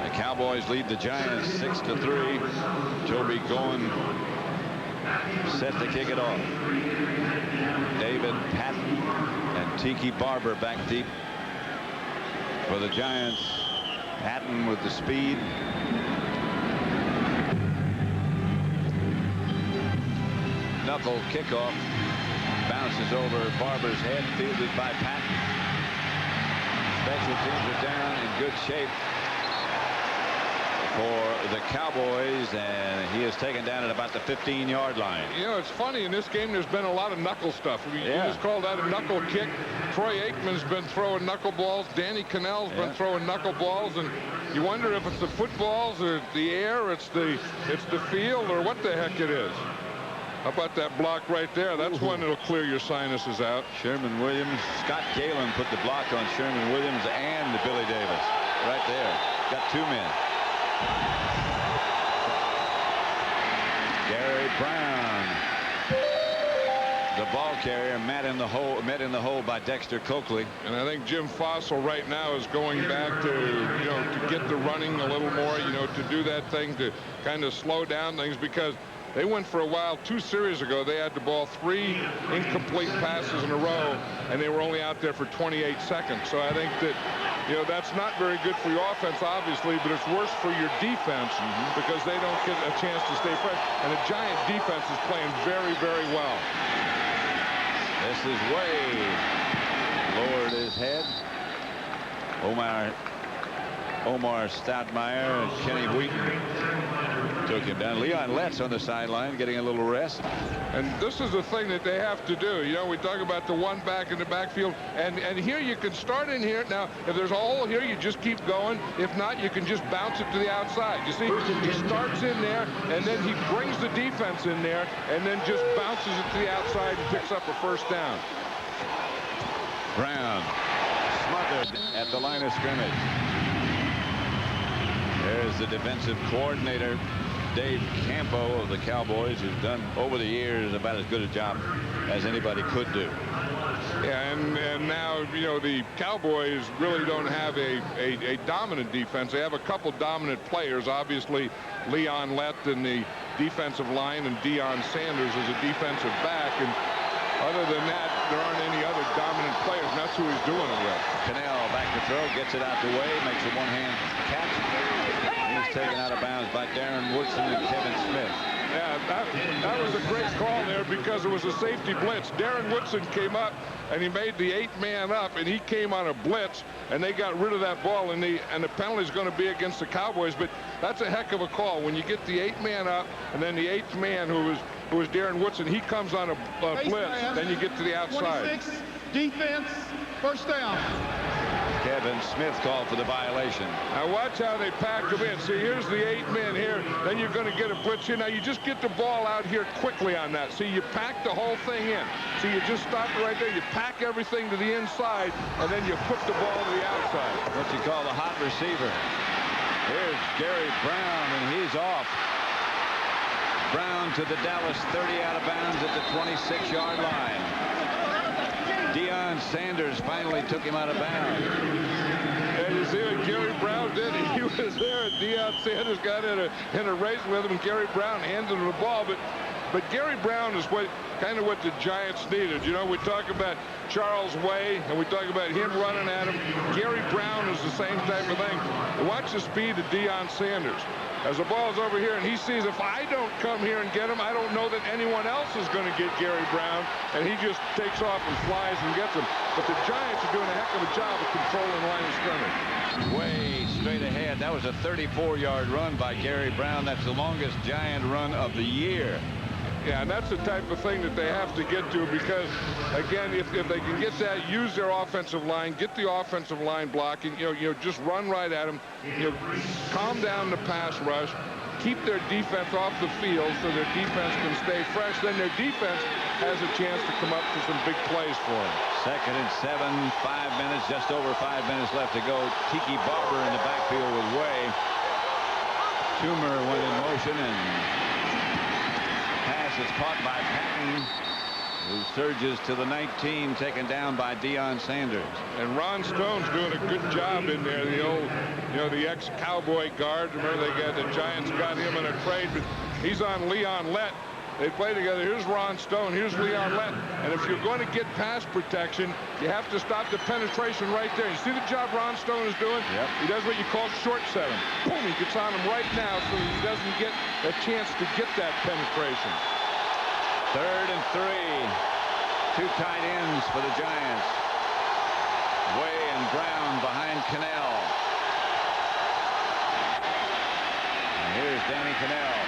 The Cowboys lead the Giants 6-3. Toby Goen set to kick it off. David Patton and Tiki Barber back deep for the Giants. Patton with the speed. Knuckle kickoff. Bounces over Barber's head, fielded by Patton. Special teams are down in good shape for the Cowboys, and he is taken down at about the 15-yard line. You know, it's funny, in this game there's been a lot of knuckle stuff. You just called that a knuckle kick. Troy Aikman's been throwing knuckleballs. Danny Cannell's been throwing knuckleballs, and you wonder if it's the footballs or the air, it's the field, or what the heck it is. How about that block right there? That's one that'll clear your sinuses out. Sherman Williams. Scott Galen put the block on Sherman Williams and Billy Davis. Right there. Got 2 men. Gary Brown. The ball carrier met in the hole by Dexter Coakley. And I think Jim Fossil right now is going back to, you know, to get the running a little more, you know, to do that thing, to kind of slow down things, because they went for a while. 2 series ago, they had the ball 3 incomplete passes in a row, and they were only out there for 28 seconds. So I think that, you know, that's not very good for your offense, obviously, but it's worse for your defense because they don't get a chance to stay fresh. And the Giant defense is playing very, very well. This is Wade. Lowered his head. Omar Stoudemire and Kenny Wheaton took him down. Leon Letts on the sideline getting a little rest. And this is the thing that they have to do. You know, we talk about the one back in the backfield, and here you can start in here. Now, if there's a hole here, you just keep going. If not, you can just bounce it to the outside. You see, he starts in there, and then he brings the defense in there, and then just bounces it to the outside and picks up a first down. Brown smothered at the line of scrimmage. There's the defensive coordinator, Dave Campo of the Cowboys, who's done over the years about as good a job as anybody could do. Yeah, and now, you know, the Cowboys really don't have a dominant defense. They have a couple dominant players, obviously Leon Lett in the defensive line and Deion Sanders as a defensive back. And other than that, there aren't any other dominant players, and that's who he's doing it with. Cannell back to throw, gets it out the way, makes a one-hand catch. He's taken out of bounds by Darren Woodson and Kevin Smith. Yeah, that was a great call there because it was a safety blitz. Darren Woodson came up, and he made the 8-man up, and he came on a blitz, and they got rid of that ball, and the penalty is going to be against the Cowboys. But that's a heck of a call when you get the 8-man up, and then the 8th man, who was Darren Woodson, he comes on a blitz, then you get to the outside. 26, defense, first down. Kevin Smith called for the violation. Now watch how they pack them in. See, here's the 8 men here. Then you're going to get a blitz here. Now you just get the ball out here quickly on that. See, you pack the whole thing in. See, you just stop it right there. You pack everything to the inside, and then you put the ball to the outside. What you call the hot receiver. Here's Gary Brown, and he's off. Brown to the Dallas 30 out of bounds at the 26-yard line. Deion Sanders finally took him out of bounds. And you see what Gary Brown did? He was there, and Deion Sanders got in a race with him, and Gary Brown handed him the ball. But Gary Brown is kind of what the Giants needed. You know, we talk about Charles Way, and we talk about him running at him. Gary Brown is the same type of thing. Watch the speed of Deion Sanders. As the ball's over here, and he sees if I don't come here and get him, I don't know that anyone else is going to get Gary Brown, and he just takes off and flies and gets him. But the Giants are doing a heck of a job of controlling line of scrimmage. Way straight ahead. That was a 34-yard run by Gary Brown. That's the longest Giant run of the year. Yeah, and that's the type of thing that they have to get to, because, again, if they can get that, use their offensive line, get the offensive line blocking, just run right at them, calm down the pass rush, keep their defense off the field so their defense can stay fresh. Then their defense has a chance to come up to some big plays for them. 2nd and 7, 5 minutes, just over 5 minutes left to go. Tiki Barber in the backfield with Way. Toomer went in motion, and pass is caught by Patton, who surges to the 19, taken down by Deion Sanders. And Ron Stone's doing a good job in there. The old, the ex-Cowboy guard. Remember, the Giants got him in a trade, but he's on Leon Lett. They play together. Here's Ron Stone. Here's Leon Lett. And if you're going to get pass protection, you have to stop the penetration right there. You see the job Ron Stone is doing? Yep. He does what you call short setting. Boom, he gets on him right now so he doesn't get a chance to get that penetration. 3rd and 3. 2 tight ends for the Giants. Way and Brown behind Cannell. And here's Danny Cannell.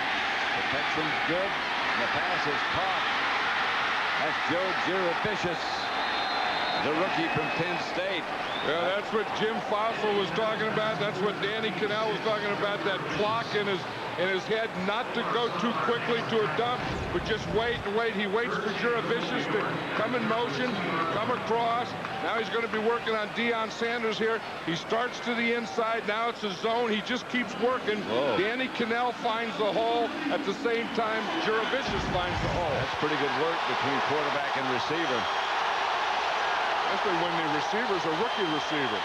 Protection's good. And the pass is caught. That's Joe Giravicius, the rookie from Penn State. Yeah, that's what Jim Fossil was talking about. That's what Danny Cannell was talking about, that clock in his head, not to go too quickly to a dump, but just wait and wait. He waits for Giravicius to come in motion, come across. Now he's going to be working on Deion Sanders here. He starts to the inside. Now it's a zone. He just keeps working. Whoa. Danny Cannell finds the hole. At the same time, Giravicius finds the hole. That's pretty good work between quarterback and receiver. Especially when the receiver's a rookie receiver.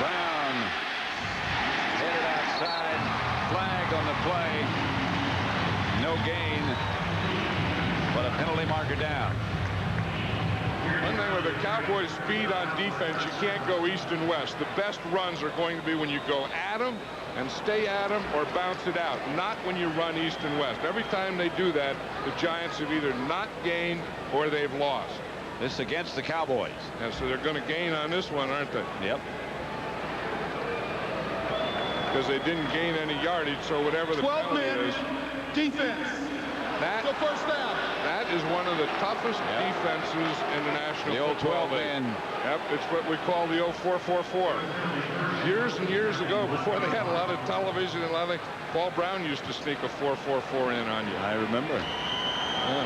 Brown headed outside. Flag on the play. No gain, but a penalty marker down. One thing with the Cowboys' speed on defense, you can't go east and west. The best runs are going to be when you go at them and stay at them or bounce it out, not when you run east and west. Every time they do that, the Giants have either not gained or they've lost. This against the Cowboys. And so they're going to gain on this one, aren't they? Yep. Because they didn't gain any yardage, so whatever the 12 men is, defense. that The first down. that is one of the toughest defenses in the National The old Football 12 League. man. Yep, it's what we call the old 4-4-4. Years and years ago, before they had a lot of television and a lot of Paul Brown used to sneak a 4-4-4 in on you. I remember. Yeah.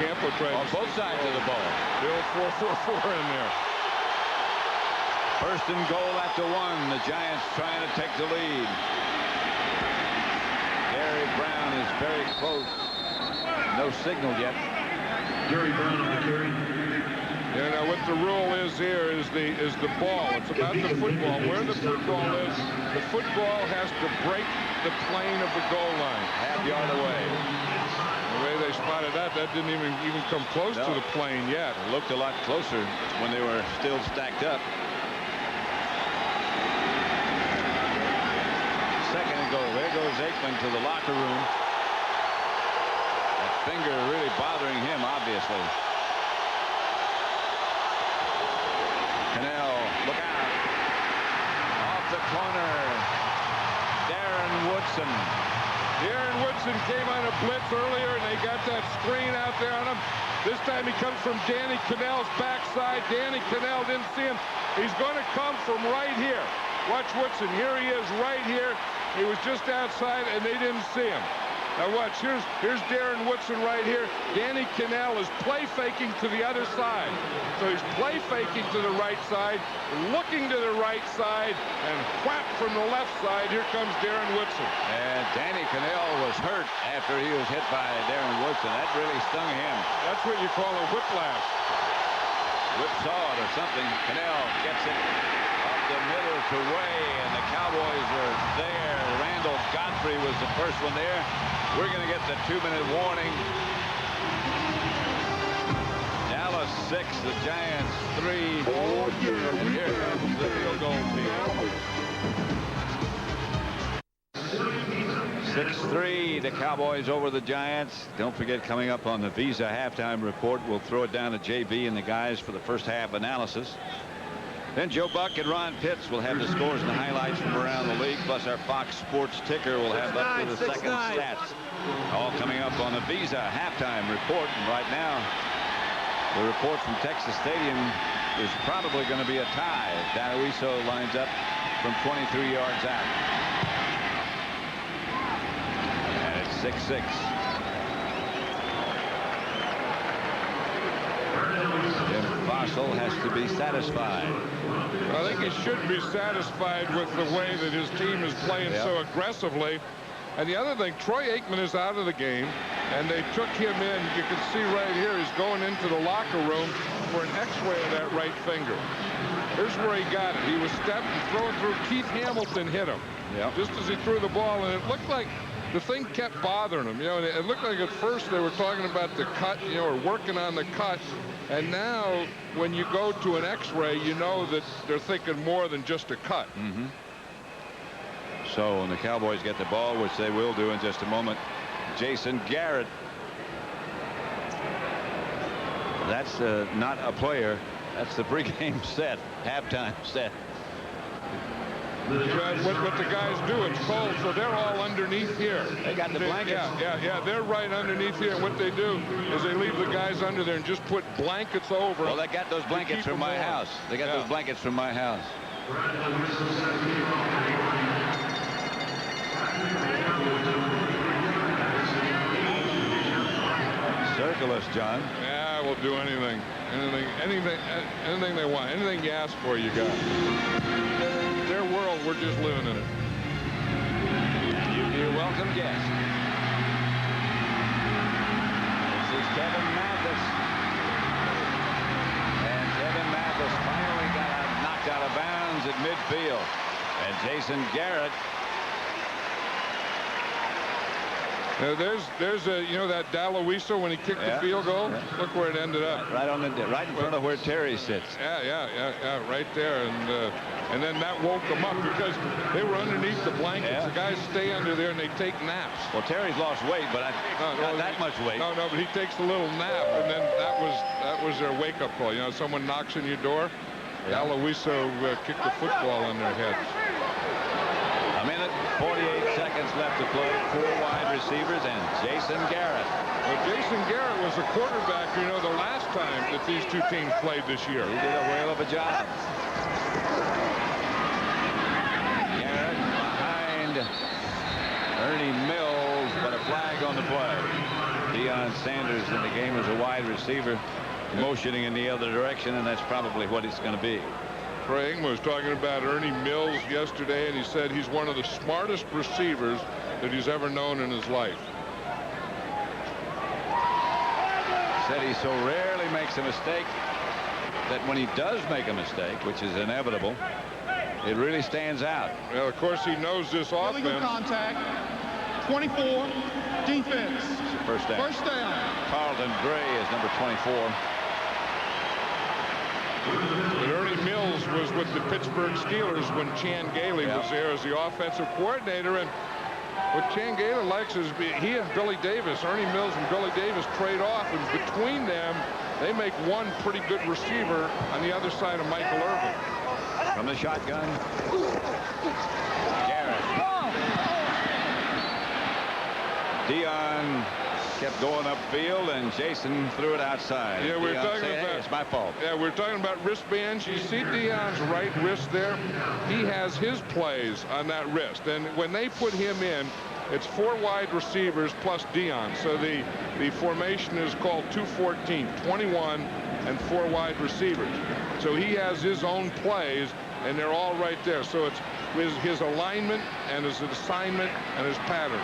Campo tried On to both sides of the ball. the old 4-4-4 in there. 1st and goal at the 1. The Giants trying to take the lead. Gary Brown is very close. No signal yet. Gary Brown on the carry. Yeah, now what the rule is here is the ball. It's about the football. Where the football is, the football has to break the plane of the goal line. Half yard away. The way they spotted that didn't even come close to the plane yet. It looked a lot closer when they were still stacked up. 2nd and goal. There goes Aikman to the locker room. That finger really bothering him, obviously. Cannell, look out. Off the corner. Darren Woodson. Darren Woodson came on a blitz earlier, and they got that screen out there on him. This time he comes from Danny Cannell's backside. Danny Cannell didn't see him. He's going to come from right here. Watch Woodson. Here he is right here. He was just outside, and they didn't see him. Now watch. Here's Darren Woodson right here. Danny Cannell is play faking to the other side. So he's play faking to the right side, looking to the right side, and whap from the left side. Here comes Darren Woodson. And Danny Cannell was hurt after he was hit by Darren Woodson. That really stung him. That's what you call a whiplash. Whipsaw it or something. Cannell gets it up the middle to Way, and the Cowboys are there. Randall Godfrey was the first one there. We're going to get the 2-minute warning. Dallas 6, the Giants 3. And here comes the field goal field. 6-3, the Cowboys over the Giants. Don't forget, coming up on the Visa halftime report, we'll throw it down to JB and the guys for the first half analysis. Then Joe Buck and Ron Pitts will have the scores and the highlights from around the league, plus our Fox Sports ticker will have up to the second stats. All coming up on the Visa halftime report. And right now, the report from Texas Stadium is probably going to be a tie. Daloiso lines up from 23 yards out. And it's 6-6. Jim Fossil has to be satisfied. I think he should be satisfied with the way that his team is playing so aggressively. And the other thing, Troy Aikman is out of the game, and they took him in. You can see right here, he's going into the locker room for an x-ray of that right finger. Here's where he got it. He was stepping, throwing through. Keith Hamilton hit him just as he threw the ball, and it looked like the thing kept bothering him. You know, and it looked like at first they were talking about the cut, you know, or working on the cut. And now, when you go to an x-ray, you know that they're thinking more than just a cut. So when the Cowboys get the ball, which they will do in just a moment, Jason Garrett. That's not a player. That's the pregame set, halftime set. What the guys do, it's cold, so they're all underneath here. They got the blankets. Yeah, they're right underneath here. And what they do is they leave the guys under there and just put blankets over. Well, they got those blankets from my house. They got those blankets from my house. Circle us, John. Yeah, we'll do anything. Anything they want. Anything you ask for, you got. Their world, we're just living in it. You're welcome, guest. This is Kevin Mathis. And Kevin Mathis finally got knocked out of bounds at midfield. And Jason Garrett. There's a, you know, that Daloiso when he kicked the field goal. Look where it ended up. Right in front of where Terry sits. Yeah, right there. And then that woke them up because they were underneath the blankets. The guys stay under there and they take naps. Well, Terry's lost weight, but not that much weight. No, but he takes a little nap, and then that was their wake-up call. You know, someone knocks on your door. Daloiso kicked the football on their heads. A minute, 48 seconds left to play. 4 wide receivers and Jason Garrett. Well, Jason Garrett was a quarterback, you know, the last time that these two teams played this year. He did a whale of a job. Garrett behind Ernie Mills, but a flag on the play. Deion Sanders in the game as a wide receiver, motioning in the other direction, and that's probably what it's going to be. Troy Aikman was talking about Ernie Mills yesterday, and he said he's one of the smartest receivers that he's ever known in his life. Said he so rarely makes a mistake that when he does make a mistake, which is inevitable, it really stands out. Well, of course, he knows this offense. Illegal contact. 24. Defense. First down. First down. Carlton Gray is number 24. But Ernie Mills was with the Pittsburgh Steelers when Chan Gailey was there as the offensive coordinator. And what Chan Gailey likes is he and Billy Davis, Ernie Mills and Billy Davis, trade off. And between them, they make one pretty good receiver on the other side of Michael Irvin. From the shotgun, Garrett. Deion kept going upfield, and Jason threw it outside. Yeah, we're talking about. Hey, it's my fault. Yeah, we're talking about wristbands. You see Deion's right wrist there. He has his plays on that wrist, and when they put him in, it's 4 wide receivers plus Deion. So the formation is called 2-14, 21 and 4 wide receivers. So he has his own plays, and they're all right there. So it's his alignment and his assignment and his pattern.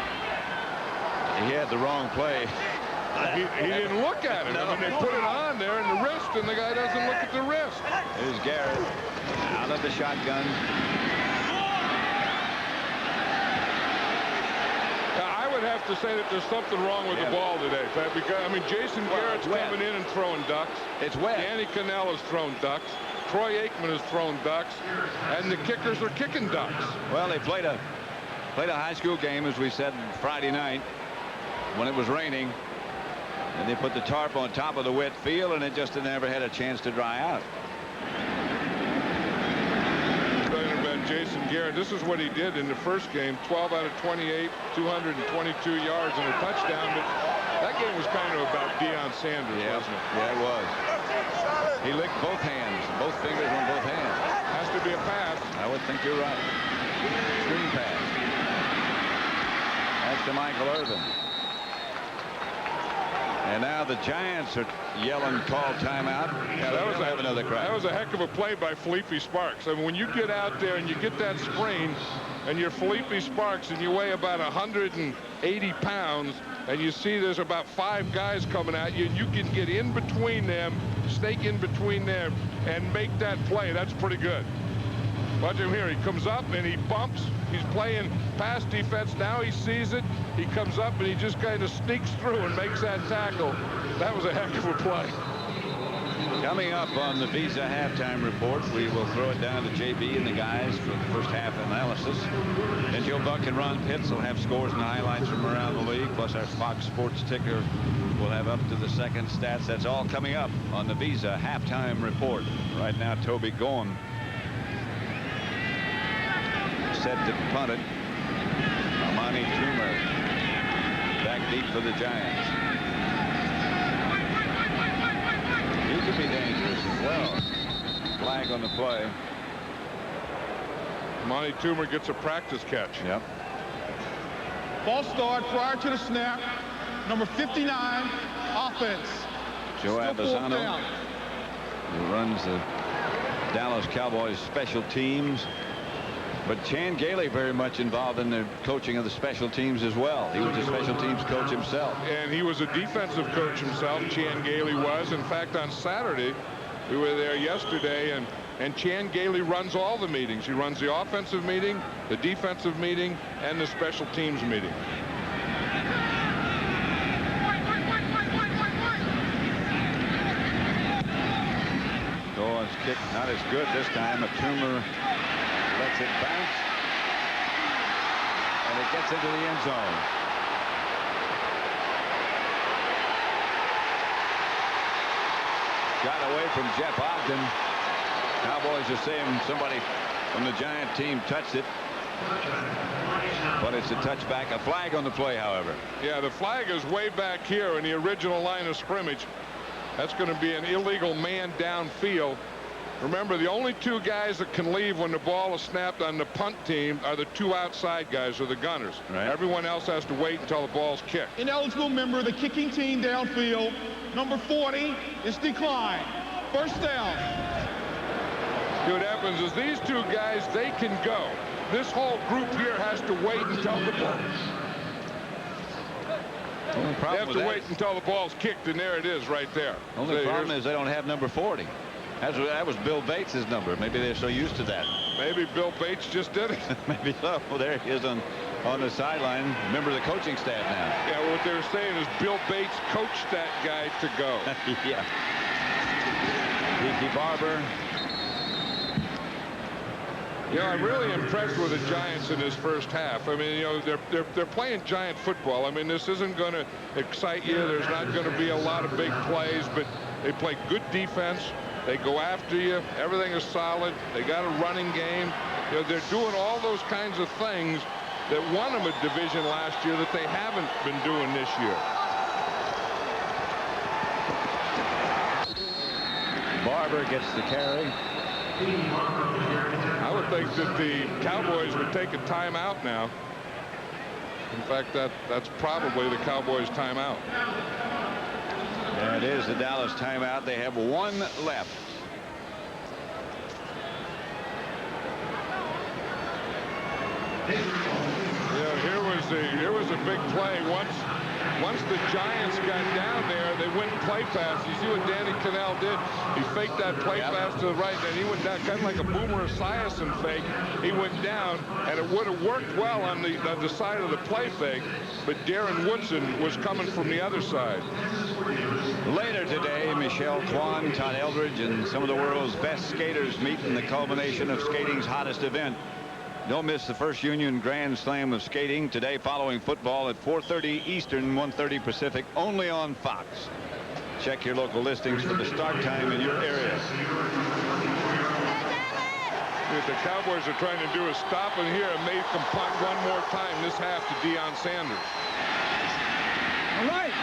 He had the wrong play. He didn't look at it. No. I mean, they put it on there in the wrist, and the guy doesn't look at the wrist. Here's Garrett out of the shotgun. Now, I would have to say that there's something wrong with the ball today, Pat, because I mean, Jason Garrett's coming in and throwing ducks. It's wet. Danny Cannell has thrown ducks. Troy Aikman has thrown ducks, and the kickers are kicking ducks. Well, they played a Played a high school game, as we said, Friday night when it was raining. And they put the tarp on top of the wet field, and it just never had a chance to dry out. Talking about Jason Garrett, this is what he did in the first game. 12 out of 28, 222 yards and a touchdown. But that game was kind of about Deion Sanders, wasn't it? Yeah, it was. He licked both hands, both fingers on both hands. Has to be a pass. I would think you're right. Screen pass. That's to Michael Irvin. And now the Giants are yelling, call timeout. Yeah, that was a heck of a play by Felipe Sparks. I mean, when you get out there and you get that screen, and you're Felipe Sparks and you weigh about 180 pounds, and you see there's about 5 guys coming at you, and you can get in between them, snake in between them, and make that play. That's pretty good. Watch him here. He comes up and he bumps. He's playing pass defense. Now he sees it. He comes up and he just kind of sneaks through and makes that tackle. That was a heck of a play. Coming up on the Visa halftime report, we will throw it down to JB and the guys for the first half analysis. And Joe Buck and Ron Pitts will have scores and highlights from around the league, plus our Fox Sports ticker will have up to the second stats. That's all coming up on the Visa halftime report. Right now, Toby Goen set to punt it. Amani Toomer back deep for the Giants. He could be dangerous as well. Flag on the play. Amani Toomer gets a practice catch. Yep. False start prior to the snap. Number 59, offense. Joe Still Abasano, fourth down. who runs the Dallas Cowboys special teams. But Chan Gailey very much involved in the coaching of the special teams as well. He was a special teams coach himself. And he was a defensive coach himself, Chan Gailey was. In fact, on Saturday, we were there yesterday, and Chan Gailey runs all the meetings. He runs the offensive meeting, the defensive meeting, and the special teams meeting. Goen's kick not as good this time. A Toomer lets it bounce, and it gets into the end zone. Got away from Jeff Ogden. Cowboys are saying somebody from the Giant team touched it, but it's a touchback. A flag on the play, however. Yeah, the flag is way back here in the original line of scrimmage. That's going to be an illegal man downfield. Remember, the only 2 guys that can leave when the ball is snapped on the punt team are the 2 outside guys, or the gunners. Right. Everyone else has to wait until the ball's kicked. Ineligible member of the kicking team downfield. Number 40 is declined. First down. See what happens is these 2 guys, they can go. This whole group here has to wait until the ball. They have to wait until the ball's kicked, and there it is right there. Only problem is they don't have number 40. That was Bill Bates' number. Maybe they're so used to that. Maybe Bill Bates just did it. Maybe so. Well, there he is on the sideline. Member of the coaching staff now. Yeah, what they were saying is Bill Bates coached that guy to go. Yeah. Ricky Barber. You know, I'm really impressed with the Giants in this first half. I mean, you know, they're playing Giant football. I mean, this isn't going to excite you. There's not going to be a lot of big plays, but they play good defense. They go after you. Everything is solid. They got a running game. You know, they're doing all those kinds of things that won them a division last year that they haven't been doing this year. Barber gets the carry. I would think that the Cowboys would take a timeout now. In fact, that's probably the Cowboys' timeout. There it is, the Dallas timeout. They have 1 left. Yeah, here was a big play. Once the Giants got down there, they went play pass. You see what Danny Cannell did? He faked that play pass to the right, and he went down kind of like a Boomer Esiason fake. He went down, and it would have worked well on the side of the play fake, but Darren Woodson was coming from the other side. Later today, Michelle Kwan, Todd Eldridge, and some of the world's best skaters meet in the culmination of skating's hottest event. Don't miss the first Union Grand Slam of skating today following football at 4:30 Eastern, 1:30 Pacific, only on Fox. Check your local listings for the start time in your area. What the Cowboys are trying to do is stop in here and make them punt one more time this half to Deion Sanders. All right.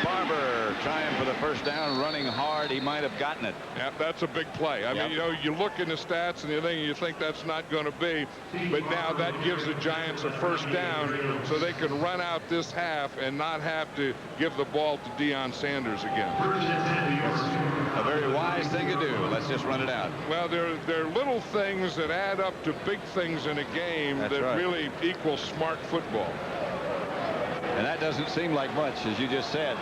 Barber trying for the first down, running hard. He might have gotten it. Yeah, that's a big play. I mean, you know, you look in the stats and you think that's not going to be, but now that gives the Giants a first down so they can run out this half and not have to give the ball to Deion Sanders again. A very wise thing to do. Let's just run it out. Well, there are little things that add up to big things in a game that really equal smart football. And that doesn't seem like much, as you just said.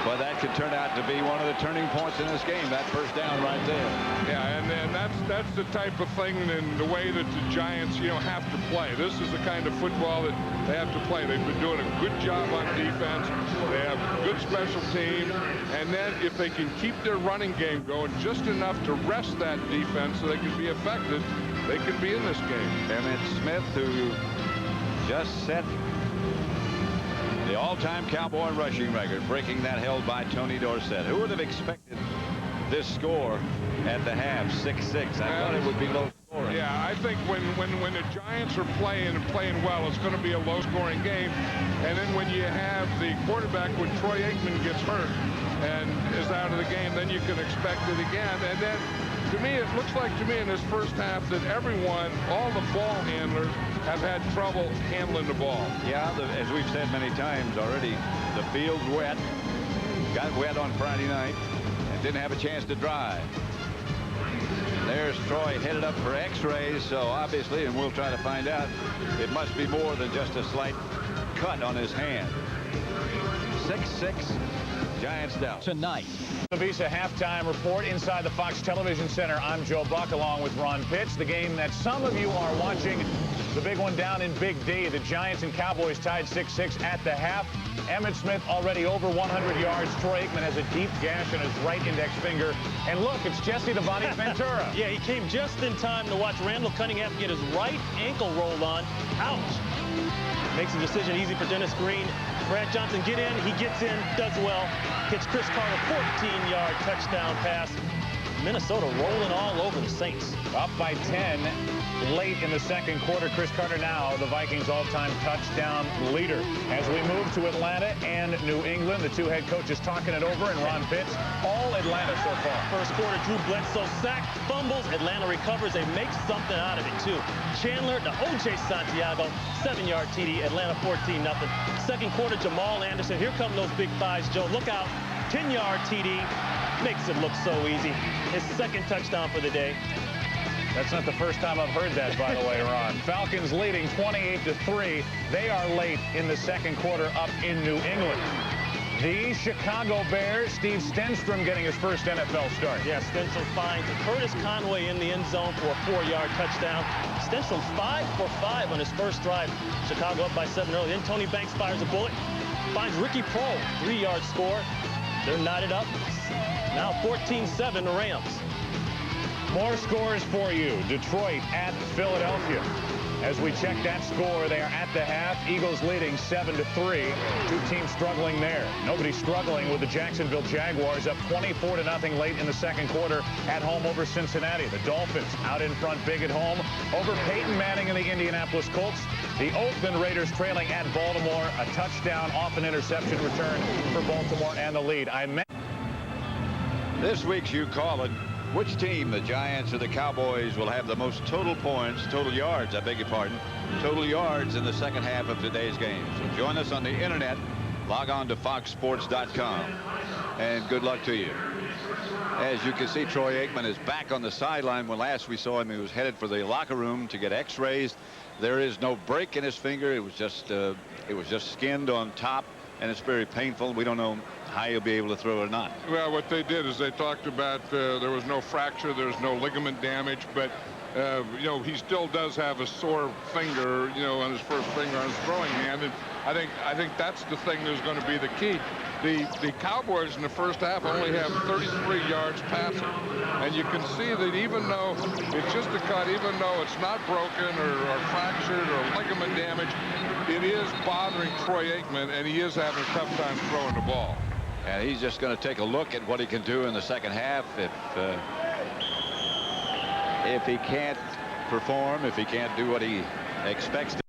But that could turn out to be one of the turning points in this game, that first down right there. Yeah, and that's the type of thing and the way that the Giants, you know, have to play. This is the kind of football that they have to play. They've been doing a good job on defense. They have a good special team. And then if they can keep their running game going just enough to rest that defense so they can be effective, they can be in this game. Emmitt Smith, who just set the all-time Cowboy rushing record, breaking that held by Tony Dorsett. Who would have expected this score at the half, 6-6? I thought it would be low scoring. Yeah, I think when the Giants are playing well, it's going to be a low-scoring game. And then when you have the quarterback, when Troy Aikman gets hurt and is out of the game, then you can expect it again. And then, to me, it looks like to me in this first half that everyone, all the ball handlers, have had trouble handling the ball. Yeah, as we've said many times already, the field's wet. Got wet on Friday night and didn't have a chance to dry. There's Troy headed up for x-rays, so obviously, and we'll try to find out, it must be more than just a slight cut on his hand. 6-6, Giants down. Tonight. The Visa halftime report inside the Fox Television Center. I'm Joe Buck along with Ron Pitts. The game that some of you are watching, the big one down in Big D. The Giants and Cowboys tied 6-6 at the half. Emmitt Smith already over 100 yards. Troy Aikman has a deep gash on his right index finger. And look, it's Jesse the Bonnie Ventura. Yeah, he came just in time to watch Randall Cunningham get his right ankle rolled on. Ouch. Makes the decision easy for Dennis Green. Brad Johnson get in. He gets in, does well. Hits Chris Carter, 14-yard touchdown pass. Minnesota rolling all over the Saints. Up by 10 late in the second quarter. Chris Carter now the Vikings all-time touchdown leader. As we move to Atlanta and New England, the two head coaches talking it over, and Ron Pitts, all Atlanta so far. First quarter, Drew Bledsoe sacked, fumbles. Atlanta recovers. They make something out of it, too. Chandler to O.J. Santiago, 7-yard TD. Atlanta 14-0. Second quarter, Jamal Anderson. Here come those big thighs, Joe. Look out. 10-yard TD. Makes it look so easy. His second touchdown for the day. That's not the first time I've heard that, by the way, Ron. Falcons leading 28-3. They are late in the second quarter up in New England. The Chicago Bears, Steve Stenstrom getting his first NFL start. Yeah, Stenstrom finds Curtis Conway in the end zone for a 4-yard touchdown. Stenstrom 5 for 5 on his first drive. Chicago up by 7 early. Then Tony Banks fires a bullet. Finds Ricky Prohl, 3-yard score. They're knotted up. Now 14-7 the Rams. More scores for you. Detroit at Philadelphia. As we check that score, they are at the half. Eagles leading 7-3. Two teams struggling there. Nobody struggling with the Jacksonville Jaguars up 24-0 late in the second quarter at home over Cincinnati. The Dolphins out in front big at home over Peyton Manning and the Indianapolis Colts. The Oakland Raiders trailing at Baltimore. A touchdown off an interception return for Baltimore and the lead. This week's You Call It. Which team, the Giants or the Cowboys, will have the most total points, total yards, I beg your pardon, total yards in the second half of today's game? So join us on the internet. Log on to foxsports.com. And good luck to you. As you can see, Troy Aikman is back on the sideline. When last we saw him, he was headed for the locker room to get x-rays. There is no break in his finger. It was just skinned on top, and it's very painful. We don't know how he'll be able to throw or not. Well, what they did is they talked about there was no fracture, there's no ligament damage, but you know, he still does have a sore finger, you know, on his first finger on his throwing hand, and I think that's the thing that's going to be the key. The Cowboys in the first half only have 33 yards passing. And you can see that even though it's just a cut, even though it's not broken or fractured or ligament damage, it is bothering Troy Aikman, and he is having a tough time throwing the ball. And he's just going to take a look at what he can do in the second half. If he can't perform, if he can't do what he expects to